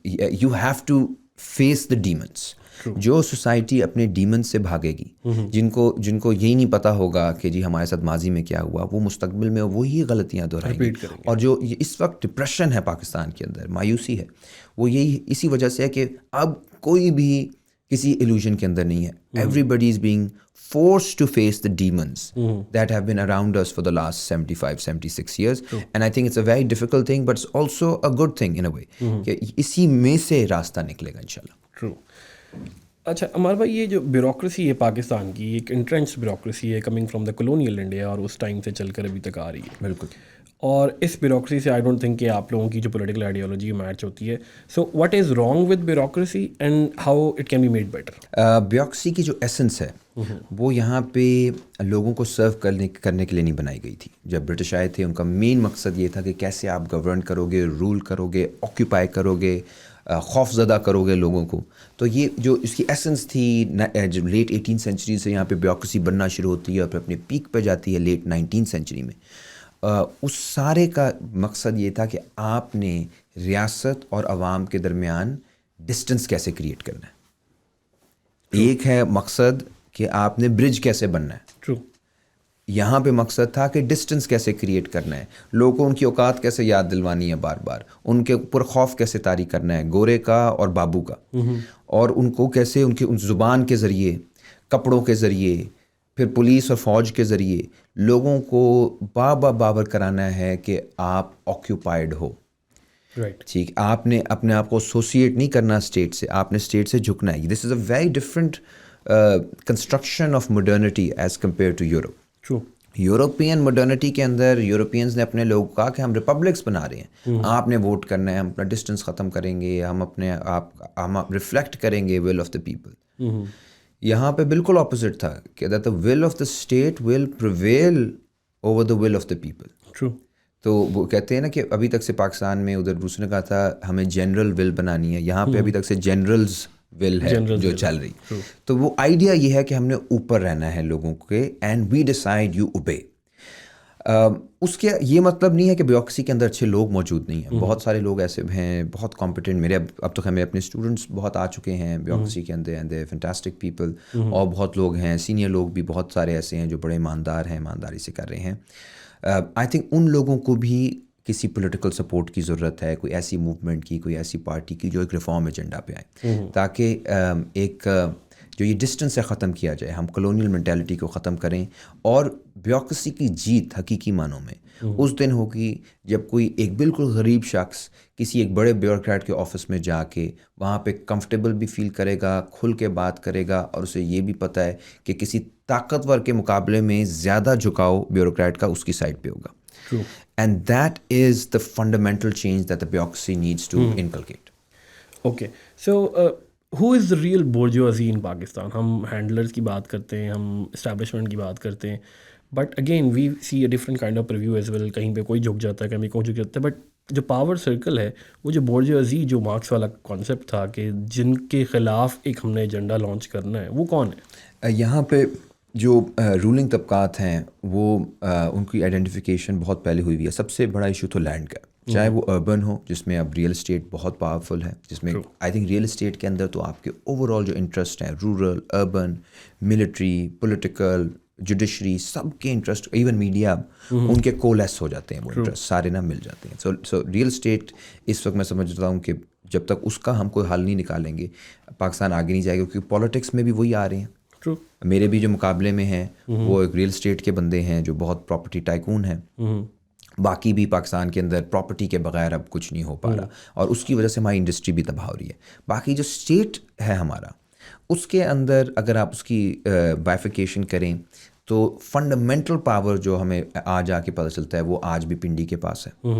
You have to face the demons. جو سوسائٹی اپنے ڈیمن سے بھاگے گی، جن کو یہی نہیں پتہ ہوگا کہ جی ہمارے ساتھ ماضی میں کیا ہوا، وہ مستقبل میں وہی غلطیاں دہرائیں گے. اور جو اس وقت ڈپریشن ہے پاکستان کے اندر، مایوسی ہے، وہ یہی اسی وجہ سے ہے کہ اب کوئی بھی کسی ایلوژن کے اندر نہیں ہے. Everybody is being forced to face the demons that have been around us for the last 75-76 years. And I think it's a very difficult thing, but it's also a good thing in a way کہ اسی میں سے راستہ نکلے گا انشاءاللہ. ٹرو. اچھا عمار بھائی، یہ جو بیوروکریسی ہے پاکستان کی، ایک انٹرنچ بیوروکریسی ہے coming from the colonial India, اور اس ٹائم سے چل کر ابھی تک آ رہی ہے. بالکل. اور اس بیوروکریسی سے آئی ڈونٹ تھنک کہ آپ لوگوں کی جو پولیٹیکل آئیڈیالوجی میچ ہوتی ہے. So what is wrong with bureaucracy and how it can be made better? Bureaucracy کی جو ایسنس ہے وہ یہاں پہ لوگوں کو سرو کرنے کے لیے نہیں بنائی گئی تھی. جب برٹش آئے تھے ان کا مین مقصد یہ تھا کہ کیسے آپ گورن کرو گے، رول کرو گے، آکیوپائی کرو گے، خوف زدہ کرو گے لوگوں کو. تو یہ جو اس کی ایسنس تھی، جو لیٹ 18 سینچری سے یہاں پہ بیوروکریسی بننا شروع ہوتی ہے اور پھر اپنے پیک پہ جاتی ہے لیٹ 19 سینچری میں. اس سارے کا مقصد یہ تھا کہ آپ نے ریاست اور عوام کے درمیان ڈسٹنس کیسے کریٹ کرنا ہے. ایک ہے مقصد کہ آپ نے برج کیسے بننا ہے. ٹرو. یہاں پہ مقصد تھا کہ ڈسٹنس کیسے کریٹ کرنا ہے، لوگوں کو ان کی اوقات کیسے یاد دلوانی ہے بار بار، ان کے اوپر خوف کیسے طاری کرنا ہے، گورے کا اور بابو کا، اور ان کو کیسے ان زبان کے ذریعے، کپڑوں کے ذریعے، پھر پولیس اور فوج کے ذریعے لوگوں کو باور کرانا ہے کہ آپ آکیوپائڈ ہو. رائٹ. ٹھیک. آپ نے اپنے آپ کو ایسوسیٹ نہیں کرنا اسٹیٹ سے، آپ نے اسٹیٹ سے جھکنا ہے. This is a very different construction of modernity as compare to Europe. True. European modernity کے اندر یورپینز نے اپنے لوگوں کو کہا کہ ہم ریپبلکس بنا رہے ہیں، آپ نے ووٹ کرنا ہے، ہم اپنا ڈسٹنس ختم کریں گے، ہم ریفلیکٹ کریں گے ول آف دا پیپل. یہاں پہ بالکل اپوزٹ تھا کہ the will of the state will prevail over the will of the people. True. تو وہ کہتے ہیں نا کہ ابھی تک سے پاکستان میں، ادھر روس نے کہا تھا ہمیں جنرل ول بنانی ہے، یہاں پہ ابھی تک سے جنرلز ول ہے جو چل رہی. تو وہ آئیڈیا یہ ہے کہ ہم نے اوپر رہنا ہے لوگوں کے، and we decide you obey. اس کے یہ مطلب نہیں ہے کہ بیوروکریسی کے اندر اچھے لوگ موجود نہیں ہیں. بہت سارے لوگ ایسے ہیں بہت کمپیٹنٹ. میرے اب تو میرے اپنے اسٹوڈنٹس بہت آ چکے ہیں بیوروکریسی کے اندر اینڈ دے فینٹاسٹک پیپل. اور بہت لوگ ہیں سینئر لوگ بھی بہت سارے ایسے ہیں جو بڑے ایماندار ہیں, ایمانداری سے کر رہے ہیں. آئی تھنک ان لوگوں کو بھی کسی پولیٹیکل سپورٹ کی ضرورت ہے, کوئی ایسی موومنٹ کی, کوئی ایسی پارٹی کی جو ایک ریفارم ایجنڈا پہ آئے, تاکہ ایک جو یہ ڈسٹنس ہے ختم کیا جائے, ہم کلونیل مینٹیلٹی کو ختم کریں. اور بیوروکریسی کی جیت حقیقی معنوں میں اس دن ہوگی جب کوئی ایک بالکل غریب شخص کسی ایک بڑے بیوروکریٹ کے آفس میں جا کے وہاں پہ کمفرٹیبل بھی فیل کرے گا, کھل کے بات کرے گا, اور اسے یہ بھی پتہ ہے کہ کسی طاقتور کے مقابلے میں زیادہ جھکاؤ بیوروکریٹ کا اس کی سائڈ پہ ہوگا. And that is the fundamental change that the bureaucracy needs to inculcate. Okay, so who is the real bourgeoisie in Pakistan? ہم ہینڈلرز کی بات کرتے ہیں, ہم اسٹیبلشمنٹ کی بات کرتے ہیں, but again we see a different kind of preview as well. کہیں پہ کوئی جھک جاتا ہے, کہیں کوئی جھک جاتا ہے, بٹ جو پاور سرکل ہے وہ جو بورجوازی جو مارکس والا کانسیپٹ تھا کہ جن کے خلاف ایک ہم نے ایجنڈا لانچ کرنا ہے, وہ کون ہے؟ یہاں پہ جو رولنگ طبقات ہیں وہ ان کی آئیڈینٹیفیکیشن بہت پہلے ہوئی ہوئی ہے. سب سے بڑا ایشو تو لینڈ کا, چاہے وہ اربن ہو جس میں اب ریئل اسٹیٹ بہت پاورفل ہے, جس میں آئی تھنک ریئل اسٹیٹ کے اندر تو آپ کے اوور آل جو انٹرسٹ ہیں rural, urban, military, political, judiciary, سب کے انٹرسٹ, ایون میڈیا, ان کے کولیس ہو جاتے ہیں, وہ انٹرسٹ سارے نہ مل جاتے ہیں. سو ریئل اسٹیٹ اس وقت میں سمجھتا ہوں کہ جب تک اس کا ہم کوئی حل نہیں نکالیں گے پاکستان آگے نہیں جائے گا, کیونکہ پالیٹکس میں بھی وہی آ رہے ہیں. میرے بھی جو مقابلے میں ہیں وہ ایک ریئل اسٹیٹ کے بندے ہیں جو بہت پراپرٹی ٹائکون ہیں. باقی بھی پاکستان کے اندر پراپرٹی کے بغیر اب کچھ نہیں ہو پا رہا, اور اس کی وجہ سے ہماری انڈسٹری بھی تباہ ہو رہی ہے. باقی جو اسٹیٹ ہے ہمارا, اس کے اندر اگر آپ اس کی بائفیکیشن کریں تو فنڈامنٹل پاور جو ہمیں آج آ کے پتہ چلتا ہے وہ آج بھی پنڈی کے پاس ہے.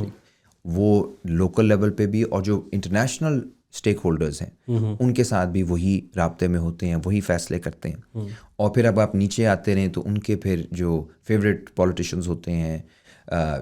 وہ لوکل لیول پہ بھی, اور جو انٹرنیشنل اسٹیک ہولڈرز ہیں ان کے ساتھ بھی وہی رابطے میں ہوتے ہیں, وہی فیصلے کرتے ہیں. اور پھر اب آپ نیچے آتے رہیں تو ان کے پھر جو فیوریٹ پولیٹیشینز ہوتے ہیں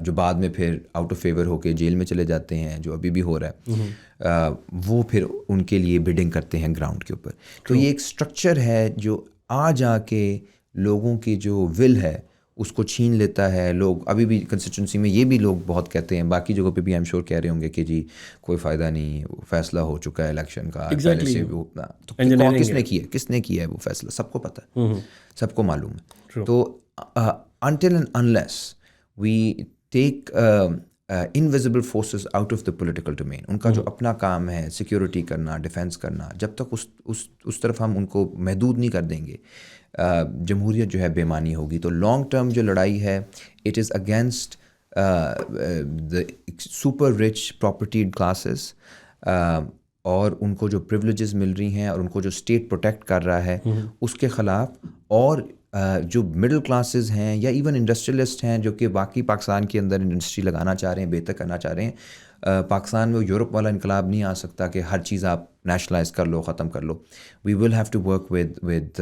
جو بعد میں پھر آؤٹ آف فیور ہو کے جیل میں چلے جاتے ہیں, جو ابھی بھی ہو رہا ہے, وہ پھر ان کے لیے بیڈنگ کرتے ہیں گراؤنڈ کے اوپر. تو یہ ایک اسٹرکچر ہے جو آ جا کے لوگوں کی جو ول ہے اس کو چھین لیتا ہے. لوگ ابھی بھی کنسٹیٹوئنسی میں یہ بھی لوگ بہت کہتے ہیں, باقی جگہوں پہ بھی آئی ایم شیور کہہ رہے ہوں گے کہ جی کوئی فائدہ نہیں, فیصلہ ہو چکا ہے الیکشن کا پہلے سے. تو کس نے کیا ہے وہ فیصلہ, سب کو پتہ ہے, سب کو معلوم ہے. تو until and unless we take invisible forces out of the political domain, ان کا جو اپنا کام ہے سیکیورٹی کرنا, ڈیفینس کرنا, جب تک اس طرف ہم ان کو محدود نہیں کر دیں گے جمہوریت جو ہے بے معنی ہوگی. تو لانگ ٹرم جو لڑائی ہے it is against the super rich propertied classes, اور ان کو جو پریولیجز مل رہی ہیں اور ان کو جو اسٹیٹ پروٹیکٹ کر رہا ہے اس کے خلاف. اور جو مڈل کلاسز ہیں یا ایون انڈسٹریلسٹ ہیں جو کہ باقی پاکستان کے اندر انڈسٹری لگانا چاہ رہے ہیں, بہتر کرنا چاہ رہے ہیں, پاکستان میں یورپ والا انقلاب نہیں آ سکتا کہ ہر چیز آپ نیشنلائز کر لو, ختم کر لو. We will have to work with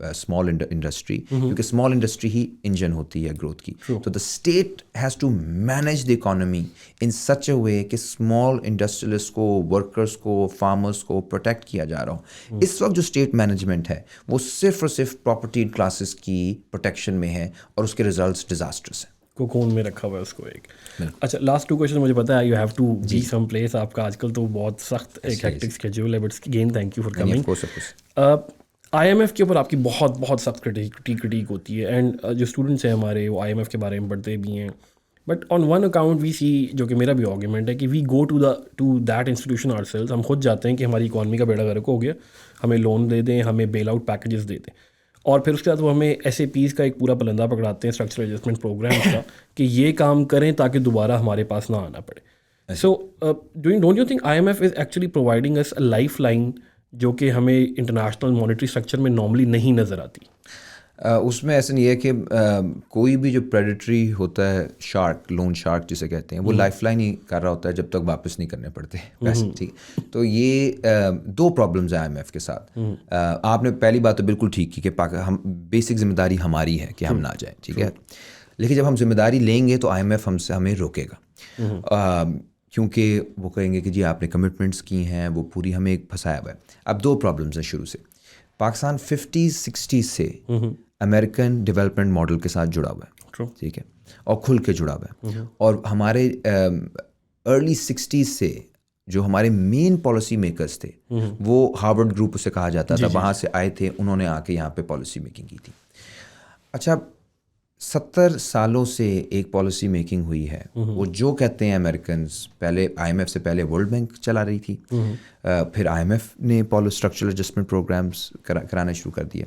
small industry, کیونکہ اسمال انڈسٹری ہی انجن ہوتی ہے گروتھ کی. تو the state has to manage the economy in such a way کہ اسمال انڈسٹریلسٹ کو, ورکرس کو, فارمرس کو پروٹیکٹ کیا جا رہا ہو. اس وقت جو اسٹیٹ مینجمنٹ ہے وہ صرف اور صرف پراپرٹی کلاسز کی پروٹیکشن میں ہے, اور اس کے ریزلٹس ڈیزاسٹرس ہیں. کوکون میں رکھا ہوا ہے اس کو ایک. اچھا لاسٹ 2 کویشچن مجھے پتا ہے you have to be some place, آپ کا آج کل تو بہت سخت ایک ہیکٹک اسکیڈول ہے, but again thank you for coming. I M F کے اوپر آپ کی بہت بہت سخت کریٹیک ہوتی ہے, اینڈ جو اسٹوڈنٹس ہیں ہمارے وہ آئی ایم ایف کے بارے میں پڑھتے بھی ہیں, but on one account we see, جو کہ میرا بھی آرگیومنٹ ہے کہ we go to that institution ourselves, ہم خود جاتے ہیں کہ ہماری اکانومی کا بیڑا غرق ہو گیا, ہمیں لون دے دیں, ہمیں بیل آؤٹ پیکیجز دے دیں, اور پھر اس کے بعد وہ ہمیں ایس اے پیز کا ایک پورا پلندہ پکڑاتے ہیں اسٹرکچرل ایڈجسٹمنٹ پروگرام کا کہ یہ کام کریں تاکہ دوبارہ ہمارے پاس نہ آنا پڑے. So don't you think I M F is actually providing us a lifeline جو کہ ہمیں انٹرنیشنل مانیٹری اسٹرکچر میں نارملی نہیں نظر آتی؟ اس میں ایسا نہیں ہے کہ کوئی بھی جو پریڈیٹری ہوتا ہے شارک, لون شارک جسے کہتے ہیں, وہ لائف لائن ہی کر رہا ہوتا ہے جب تک واپس نہیں کرنے پڑتے پیسے. ٹھیک, تو یہ 2 پرابلمز ہیں آئی ایم ایف کے ساتھ. آپ نے پہلی بات تو بالکل ٹھیک کی کہ ہم بیسک ذمہ داری ہماری ہے کہ ہم نہ جائیں, ٹھیک ہے, لیکن جب ہم ذمہ داری لیں گے تو آئی ایم ایف ہمیں روکے گا, کیونکہ وہ کہیں گے کہ جی آپ نے کمٹمنٹس کی ہیں وہ پوری, ہمیں ایک پھنسایا ہوا ہے. اب 2 پرابلمز ہیں شروع سے. پاکستان 50s 60s سے امریکن ڈیولپمنٹ ماڈل کے ساتھ جڑا ہوا ہے. ٹھیک ہے, اور کھل کے جڑا ہوا ہے. اور ہمارے ارلی 60s سے جو ہمارے مین پالیسی میکرز تھے وہ ہارورڈ گروپ اسے کہا جاتا تھا, وہاں سے آئے تھے, انہوں نے آ کے یہاں پہ پالیسی میکنگ کی تھی. اچھا 70 سالوں سے ایک پالیسی میکنگ ہوئی ہے, وہ جو کہتے ہیں امریکنز, پہلے آئی ایم ایف سے پہلے ورلڈ بینک چلا رہی تھی, پھر آئی ایم ایف نے اسٹرکچرل ایڈجسٹمنٹ پروگرامز کرانا شروع کر دیے,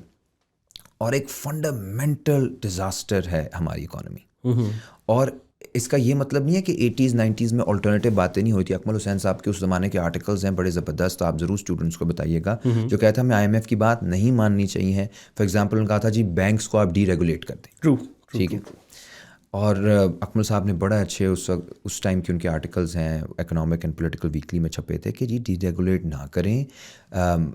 اور ایک فنڈامنٹل ڈیزاسٹر ہے ہماری اکانومی. اور اس کا یہ مطلب نہیں ہے کہ 80s 90s میں آلٹرنیٹیو باتیں نہیں ہوئی تھی. اکمل حسین صاحب کے اس زمانے کے آرٹیکلز ہیں بڑے زبردست, آپ ضرور اسٹوڈنٹس کو بتائیے گا, جو کہتا ہے ہمیں آئی ایم ایف کی بات نہیں ماننی چاہیے. فار ایگزامپل انہوں نے کہا تھا جی بینکس کو آپ ڈی ریگولیٹ کر دیں, ٹھیک ہے. اور اکمل صاحب نے بڑا اچھے اس ٹائم کے ان کے آرٹیکلز ہیں اکنامک اینڈ پولیٹیکل ویکلی میں چھپے تھے کہ جی ڈی ریگولیٹ نہ کریں.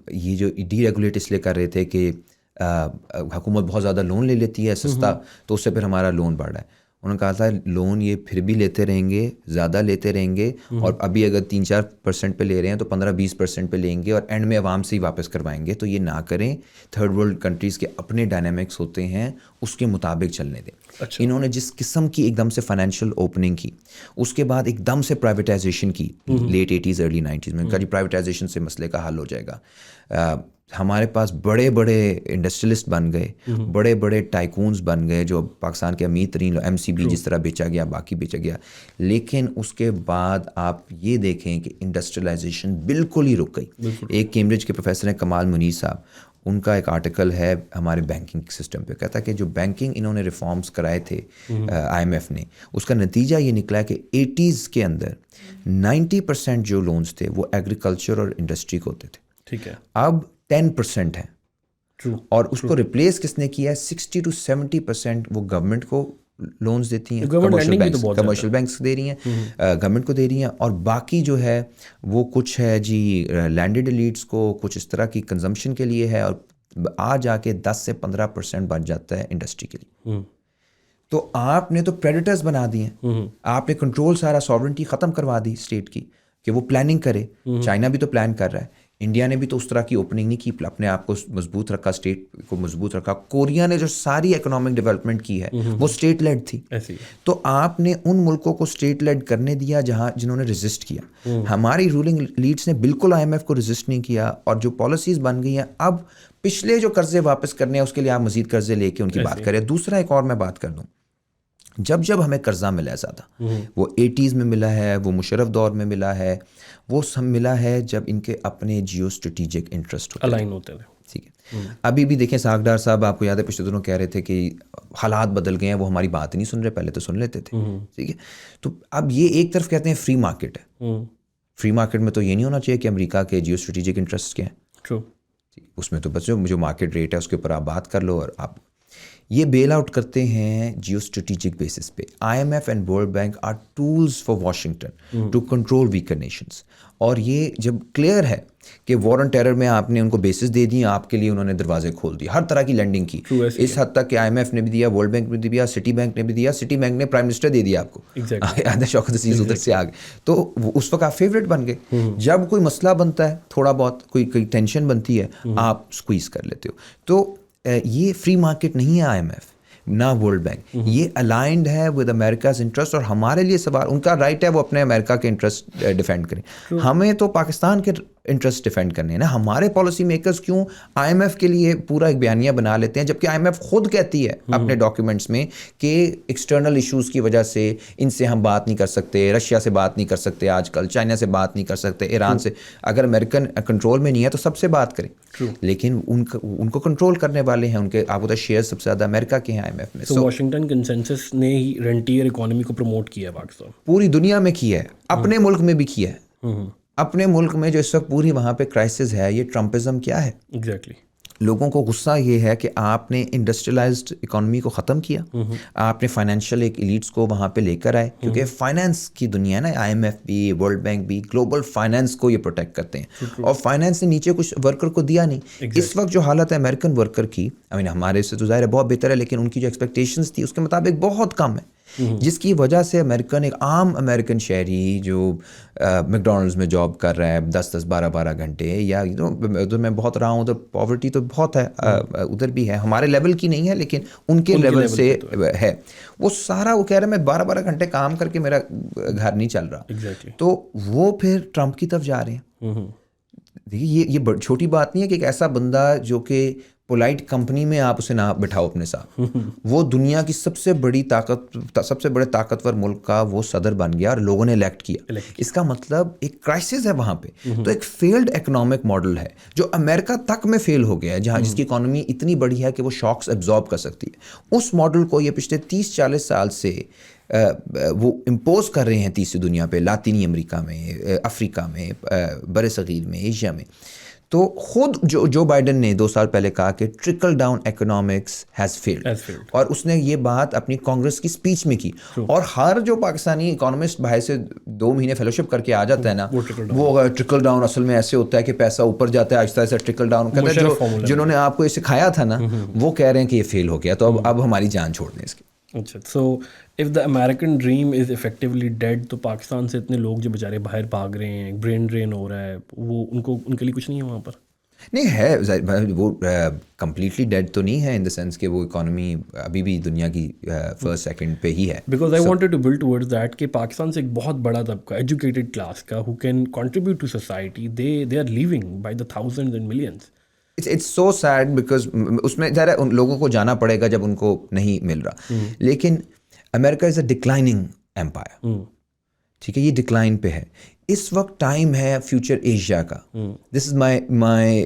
یہ جو ڈی ریگولیٹ اس لیے کر رہے تھے کہ حکومت بہت زیادہ لون لے لیتی ہے سستا, تو اس سے پھر ہمارا لون بڑھ رہا ہے. انہوں نے کہا تھا لون یہ پھر بھی لیتے رہیں گے, زیادہ لیتے رہیں گے, اور ابھی اگر 3-4% پہ لے رہے ہیں تو 15-20% پہ لیں گے, اور اینڈ میں عوام سے ہی واپس کروائیں گے. تو یہ نہ کریں, تھرڈ ورلڈ کنٹریز کے اپنے ڈائنامکس ہوتے ہیں, اس کے مطابق چلنے دیں. انہوں نے جس قسم کی ایک دم سے فائنینشیل اوپننگ کی, اس کے بعد ایک دم سے پرائیویٹائزیشن کی لیٹ 80s ارلی 90s میں, کہا جی پرائیویٹائزیشن سے مسئلے کا حل ہو جائے گا. ہمارے پاس بڑے بڑے انڈسٹریلسٹ بن گئے, بڑے بڑے ٹائکونز بن گئے, جو پاکستان کے امیر ترین ایم سی بی جس طرح بیچا گیا, باقی بیچا گیا. لیکن اس کے بعد آپ یہ دیکھیں کہ انڈسٹریلائزیشن بالکل ہی رک گئی. ایک کیمبرج کے پروفیسر ہیں کمال منیر صاحب, ان کا ایک آرٹیکل ہے ہمارے بینکنگ سسٹم پہ, کہتا ہے کہ جو بینکنگ انہوں نے ریفارمز کرائے تھے آئی ایم ایف نے, اس کا نتیجہ یہ نکلا کہ 80s کے اندر 90% جو لونز تھے وہ ایگریکلچر اور انڈسٹری کو ہوتے تھے, ٹھیک ہے. اب 10% ہیں, اور اس کو ریپلیس کس نے کیا ہے, 60-70% وہ گورنمنٹ کو لونز دیتی ہیں, کمرشل بینکس دے رہی ہیں, گورنمنٹ کو دے رہی ہیں, اور باقی جو ہے وہ کچھ ہے جی لینڈڈ ایلیٹس کو, کچھ اس طرح کی کنزمپشن کے لیے ہے, اور آ جا کے 10-15% بچ جاتا ہے انڈسٹری کے لیے. تو آپ نے تو پریڈیٹرز بنا دیے ہیں, آپ نے کنٹرول سارا ساورنٹی ختم کروا دی اسٹیٹ کی کہ وہ پلاننگ کرے. چائنا بھی تو پلان کر رہا ہے, انڈیا نے بھی تو اس طرح کی اوپننگ نہیں کی, اپنے آپ کو مضبوط رکھا, اسٹیٹ کو مضبوط رکھا. کوریا نے جو ساری اکنامک ڈیولپمنٹ کی ہے وہ اسٹیٹ لیڈ تھی. تو آپ نے ان ملکوں کو اسٹیٹ لیڈ کرنے دیا جنہوں نے ریزسٹ کیا. ہماری رولنگ لیڈس نے بالکل آئی ایم ایف کو ریزسٹ نہیں کیا, اور جو پالیسیز بن گئی ہیں, اب پچھلے جو قرضے واپس کرنے ہیں اس کے لیے آپ مزید قرضے لے کے ان کی بات کریں. دوسرا ایک اور میں بات کر دوں, جب ہمیں قرضہ ملا ہے زیادہ, وہ 80s میں ملا ہے, وہ مشرف دور میں ملا ہے, وہ سب ملا ہے جب ان کے اپنے جیو اسٹریٹجک انٹرسٹ الائن ہوتے ہیں. ٹھیک ہے. ابھی بھی دیکھیں ساگڈار صاحب, آپ کو یاد ہے پچھلے دنوں کہہ رہے تھے کہ حالات بدل گئے ہیں, وہ ہماری بات نہیں سن رہے, پہلے تو سن لیتے تھے. ٹھیک ہے. تو اب یہ ایک طرف کہتے ہیں فری مارکیٹ ہے, فری مارکیٹ میں تو یہ نہیں ہونا چاہیے کہ امریکہ کے جیو اسٹریٹجک انٹرسٹ کیا ہیں, اس میں تو بس جو مارکیٹ ریٹ ہے اس کے اوپر آپ بات کر لو, اور آپ یہ بیل آؤٹ کرتے ہیں جیو اسٹریٹجک بیسس پہ. I M F and World Bank are tools for Washington to control weaker nations. اور یہ جب کلیئر ہے کہ وار آن ٹیرر میں آپ نے ان کو بیسس دے دی, آپ کے لیے انہوں نے دروازے کھول دیے, ہر طرح کی لینڈنگ کی, اس حد تک کہ آئی ایم ایف نے بھی دیا, ورلڈ بینک نے بھی دیا, سٹی بینک نے بھی دیا, سٹی بینک نے پرائم منسٹر دے دیا آپ کو, آدھا شوکت عزیز ادھر سے آ گئے, تو اس وقت آپ فیوریٹ بن گئے. جب کوئی مسئلہ بنتا ہے, تھوڑا بہت کوئی ٹینشن بنتی ہے, آپ اسکویز کر لیتے ہو. تو یہ فری مارکیٹ نہیں ہے آئی ایم ایف نہ ورلڈ بینک, یہ الائنڈ ہے ود امریکاز انٹرسٹ. اور ہمارے لیے سوال, ان کا رائٹ ہے وہ اپنے امریکہ کے انٹرسٹ ڈیفینڈ کریں, ہمیں تو پاکستان کے انٹرسٹ ڈیفینڈ کرنے ہیں نا. ہمارے پالیسی میکرز کیوں آئی ایم ایف کے لیے پورا ایک بیانیہ بنا لیتے ہیں, جبکہ آئی ایم ایف خود کہتی ہے اپنے ڈاکیومنٹس میں کہ ایکسٹرنل ایشوز کی وجہ سے ان سے ہم بات نہیں کر سکتے, رشیا سے بات نہیں کر سکتے, آج کل چائنا سے بات نہیں کر سکتے, ایران سے. اگر امریکن کنٹرول میں نہیں ہے تو سب سے بات کریں, لیکن ان کو کنٹرول کرنے والے ہیں, ان کے آپ شیئر سب سے زیادہ امریکہ کے ہیں آئی ایم ایف میں. تو واشنگٹن کنسنسس نے ہی رینٹیئر اکانومی کو پروموٹ کیا ہے پاکستان, پوری دنیا میں کیا ہے, اپنے ملک میں بھی کیا ہے. اپنے ملک میں جو اس وقت پوری وہاں پہ کرائسس ہے, یہ ٹرمپزم کیا ہے. ایگزیکٹلی. لوگوں کو غصہ یہ ہے کہ آپ نے انڈسٹریلائزڈ اکانومی کو ختم کیا, آپ نے فائنینشیل ایک ایلیٹس کو وہاں پہ لے کر آئے, کیونکہ فائنینس کی دنیا نا, آئی ایم ایف بھی, ورلڈ بینک بھی, گلوبل فائنینس کو یہ پروٹیکٹ کرتے ہیں, اور فائنینس نے نیچے کچھ ورکر کو دیا نہیں. اس وقت جو حالت ہے امریکن ورکر کی, ہمارے سے تو ظاہر ہے بہت بہتر ہے, لیکن ان کی جو ایکسپیکٹیشنز تھی اس کے مطابق بہت کم ہے. جس کی وجہ سے امریکن ایک عام امریکن شہری جو میکڈونلڈز میں جاب کر رہا ہے 10 12 گھنٹے, یا ادھر میں بہت رہا ہوں, ادھر پاورٹی تو بہت ہے, ادھر بھی ہے, ہمارے لیول کی نہیں ہے لیکن ان کے لیول سے ہے, وہ سارا وہ کہہ رہا ہے میں 12 گھنٹے کام کر کے میرا گھر نہیں چل رہا. تو وہ پھر ٹرمپ کی طرف جا رہے ہیں. دیکھیے یہ چھوٹی بات نہیں ہے کہ ایک ایسا بندہ جو کہ پولائٹ کمپنی میں آپ اسے نہ بٹھاؤ اپنے ساتھ, وہ دنیا کی سب سے بڑے طاقتور ملک کا وہ صدر بن گیا اور لوگوں نے الیکٹ کیا. اس کا مطلب ایک کرائسس ہے وہاں پہ. تو ایک فیلڈ اکنامک ماڈل ہے جو امریکہ تک میں فیل ہو گیا ہے, جہاں جس کی اکانومی اتنی بڑی ہے کہ وہ شاکس ایبزارب کر سکتی ہے. اس ماڈل کو یہ پچھلے 30-40 سال سے وہ امپوز کر رہے ہیں تیسری دنیا پہ, لاطینی امریکہ میں, افریقہ میں, بر صغیر میں, ایشیا میں. تو خود جو بائیڈن نے 2 سال پہلے کہا کہ trickle down economics has failed, اور اس نے یہ بات اپنی کانگریس کی اسپیچ میں کی. اور ہر جو پاکستانی اکانومسٹ باہر سے 2 مہینے فیلوشپ کر کے آ جاتا ہے نا, وہ ٹرکل ڈاؤن اصل میں ایسے ہوتا ہے کہ پیسہ اوپر جاتا ہے آہستہ آہستہ ٹرکل ڈاؤن کرتا ہے. جنہوں نے آپ کو یہ سکھایا تھا نا, وہ کہہ رہے ہیں کہ یہ فیل ہو گیا, تو اب ہماری جان چھوڑ دیں اس کی. اچھا, so if the American dream is effectively dead, تو پاکستان سے اتنے لوگ جو بیچارے باہر بھاگ رہے ہیں, برین ڈرین ہو رہا ہے, وہ ان کے لیے کچھ نہیں ہے وہاں پر؟ نہیں ہے, وہ کمپلیٹلی ڈیڈ تو نہیں ہے ان دا سینس کہ وہ اکانومی ابھی بھی دنیا کی فرسٹ سیکنڈ پہ ہی ہے. Because I wanted to build towards that کہ پاکستان سے ایک بہت بڑا طبقہ ایجوکیٹڈ کلاس کا ہو can contribute to society, they are living by the thousands and millions. It's so sad because اس میں ذرا ان لوگوں کو جانا پڑے گا جب ان کو نہیں مل رہا. لیکن امریکہ از اے ڈکلائننگ ایمپائر, ٹھیک ہے, یہ ڈکلائن پہ ہے. اس وقت ٹائم ہے فیوچر ایشیا کا. دس از مائی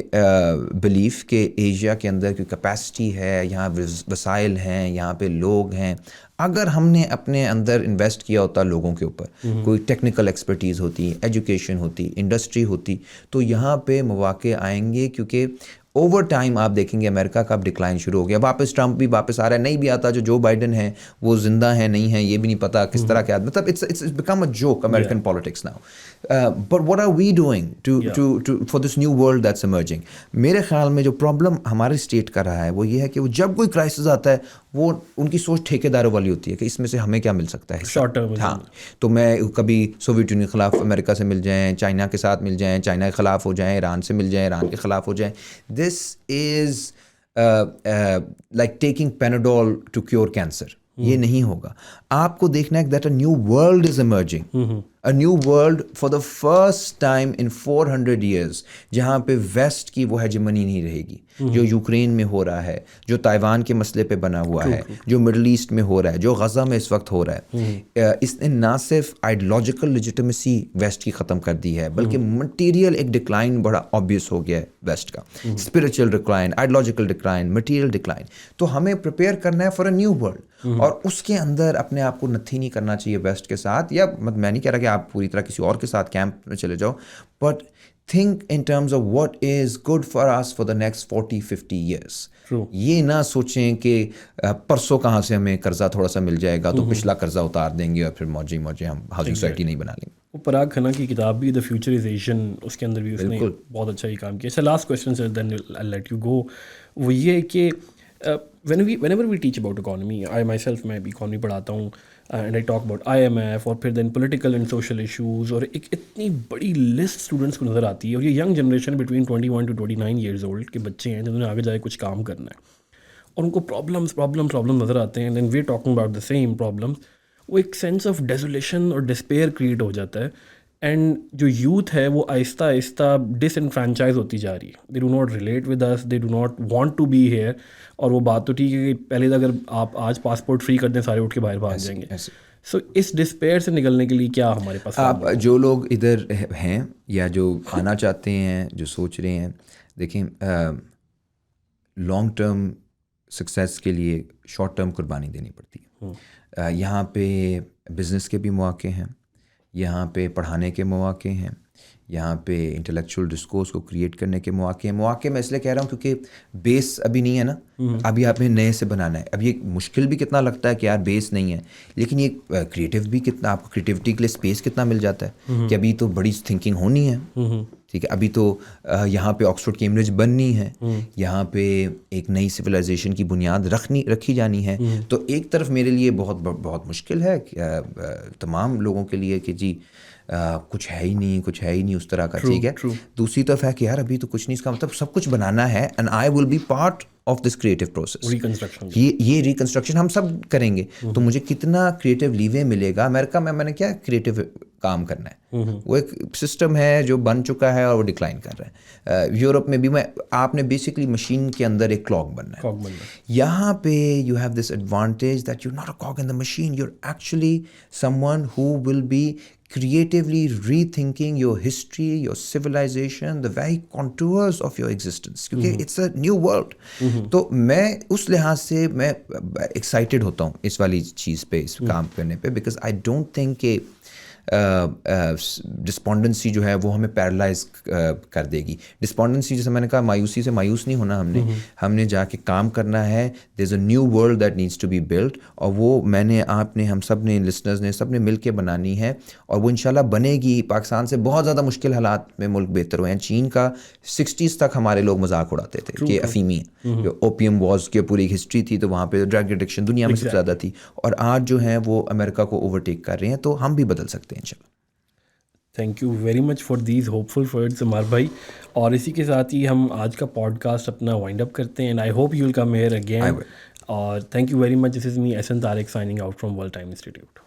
بلیف کہ ایشیا کے اندر کوئی کیپیسٹی ہے, یہاں وسائل ہیں, یہاں پہ لوگ ہیں. اگر ہم نے اپنے اندر انویسٹ کیا ہوتا لوگوں کے اوپر, کوئی ٹیکنیکل ایکسپرٹیز ہوتی, ایجوکیشن ہوتی, انڈسٹری ہوتی, تو یہاں پہ مواقع آئیں گے. کیونکہ اوور ٹائم آپ دیکھیں گے امریکہ کا اب ڈکلائن شروع ہو گیا. واپس ٹرمپ بھی واپس آ رہا ہے, نہیں بھی آتا. جو بائیڈن ہیں وہ زندہ ہیں نہیں ہیں یہ بھی نہیں پتا کس طرح کے, مطلب it's become a joke American politics now. But what are we doing for this new world that's emerging. میرے خیال میں جو پرابلم ہمارے اسٹیٹ کا رہا ہے وہ یہ ہے کہ وہ جب کوئی کرائسس آتا ہے وہ ان کی سوچ ٹھیکے داروں والی ہوتی ہے کہ اس میں سے ہمیں کیا مل سکتا ہے شارٹ ٹرم. ہاں, تو میں کبھی سوویت یونین کے خلاف امریکہ سے مل جائیں, چائنا کے ساتھ مل جائیں, چائنا کے خلاف ہو جائیں, ایران سے مل جائیں, ایران کے خلاف ہو جائیں. This is like taking Panadol to cure cancer. یہ نہیں ہوگا. آپ کو دیکھنا ہے that a new world is emerging, a new world for the first time in 400 years, جہاں پہ ویسٹ کی وہ ہیجمنی نہیں رہے گی. جو یوکرین میں ہو رہا ہے, جو تائیوان کے مسئلے پہ بنا ہوا ہے, جو مڈل ایسٹ میں ہو رہا ہے, جو غزہ میں اس وقت ہو رہا ہے, اس نے نہ صرف آئیڈیالوجیکل لیجیٹمیسی ویسٹ کی ختم کر دی ہے بلکہ مٹیریل ایک ڈکلائن بڑا آبویس ہو گیا ہے ویسٹ کا. Spiritual decline, ideological decline, material decline. تو ہمیں پریپیئر کرنا ہے فار اے نیو ورلڈ, اور اس کے اندر اپنے آپ کو نتھی نہیں کرنا چاہیے ویسٹ کے ساتھ. یا میں نہیں کہہ رہا کہ آپ پوری طرح کسی اور کے ساتھ کیمپ میں چلے جاؤ, but think in terms of what is good for us for the next 40-50 years. یہ نہ سوچیں کہ پرسوں کہاں سے ہمیں قرضہ تھوڑا سا مل جائے گا تو پچھلا قرضہ اتار دیں گے اور پھر موجے ہم ہاؤسنگ سوسائٹی نہیں بنا لیں گے. وہ پراگ کھنہ کی کتاب بھی دا فیوچر از ایشین, اس کے اندر بھی اس نے بہت اچھا ہی کام کیا. اچھا, last question sir then I let you go. وہ یہ ہے کہ whenever we teach about economy, I myself میں بھی economy پڑھاتا ہوں, and I talk about IMF اور پھر then political and social issues, اور ایک اتنی بڑی لسٹ اسٹوڈنٹس کو نظر آتی ہے. اور یہ young generation between 21 to 29 years old کے بچے ہیں جنہوں نے آگے جا کے کچھ کام کرنا ہے, اور ان کو پرابلم نظر آتے ہیں. Then we talking about the same problems. وہ ایک سینس آف ڈیزولیشن اور ڈسپیئر کریٹ ہو جاتا ہے, اینڈ جو یوتھ ہے وہ آہستہ آہستہ ڈس انفرینچائز ہوتی جا رہی ہے. They do not relate with us, they do not want to be here. اور وہ بات تو ٹھیک ہے کہ پہلے اگر آپ آج پاسپورٹ فری کر دیں سارے اٹھ کے باہر بھاگ جائیں گے. سو اس ڈسپیئر سے نکلنے کے لیے کیا ہمارے پاس آپ جو لوگ ادھر ہیں یا جو آنا چاہتے ہیں, جو سوچ رہے ہیں, دیکھیں لانگ ٹرم سکسیس کے لیے شارٹ ٹرم قربانی دینی پڑتی ہے. یہاں پہ بزنس کے بھی مواقع ہیں, یہاں پہ پڑھانے کے مواقع ہیں, یہاں پہ انٹلیکچوئل ڈسکورس کو کریٹ کرنے کے مواقع میں اس لیے کہہ رہا ہوں کیونکہ بیس ابھی نہیں ہے نا, ابھی آپ نے نئے سے بنانا ہے. اب یہ مشکل بھی کتنا لگتا ہے کہ یار بیس نہیں ہے, لیکن یہ کریٹیو بھی کتنا, آپ کو کریٹیوٹی کے لیے اسپیس کتنا مل جاتا ہے کہ ابھی تو بڑی تھنکنگ ہونی ہے, ٹھیک ہے, ابھی تو یہاں پہ آکسفورڈ کیمبرج بننی ہے, یہاں پہ ایک نئی سویلائزیشن کی بنیاد رکھی جانی ہے. تو ایک طرف میرے لیے بہت مشکل ہے تمام لوگوں کے لیے کہ جی کچھ ہے ہی نہیں اس طرح کا, ٹھیک ہے. دوسری طرف ہے کہ یار ابھی تو کچھ نہیں, اس کا مطلب سب کچھ بنانا ہے, and I will be part of this creative process. یہ ریکنسٹرکشن ہم سب کریں گے, تو مجھے کتنا کریٹو لیوے ملے گا. امریکہ میں نے کیا کریٹو کام کرنا ہے, وہ ایک سسٹم ہے جو بن چکا ہے اور وہ ڈکلائن کر رہا ہے. یورپ میں بھی آپ نے بیسکلی مشین کے اندر ایک کلاک بننا ہے. یہاں پہ you have this advantage that you not a clock in the machine, you are actually someone who will be creatively rethinking your history, your civilization, the very contours of your existence, کیونکہ it's a new world. تو میں اس لحاظ سے میں ایکسائٹیڈ ہوتا ہوں اس والی چیز پہ, اس کام کرنے پہ, بیکاز آئی ڈونٹ تھنک کہ ڈسپونڈنسی جو ہے وہ ہمیں پیرالائز کر دے گی. ڈسپونڈنسی جیسے میں نے کہا, مایوسی سے مایوس نہیں ہونا ہم نے جا کے کام کرنا ہے. There is a new world that needs to be build, اور وہ میں نے, آپ نے, ہم سب نے, لسنرز نے, سب نے مل کے بنانی ہے, اور وہ انشاءاللہ بنے گی. پاکستان سے بہت زیادہ مشکل حالات میں ملک بہتر ہوئے ہیں. چین کا 60s تک ہمارے لوگ مذاق اڑاتے تھے کہ افیمی ہے, جو اوپیم واز کی پوری ہسٹری تھی, تو وہاں پہ ڈرگ ایڈکشن دنیا میں سب سے زیادہ تھی, اور آج جو ہیں وہ امریکہ کو اوورٹیک کر رہے ہیں. تو ہم بھی بدل سکتے ہیں انشاءاللہ. Thank you very much for these hopeful words Ammar بھائی. اور اسی کے ساتھ ہی ہم آج کا پوڈ کاسٹ اپنا وائنڈ اپ کرتے ہیں, and I hope you will come here again. اور thank you very much. This is me SN Tariq signing out from World Time institute.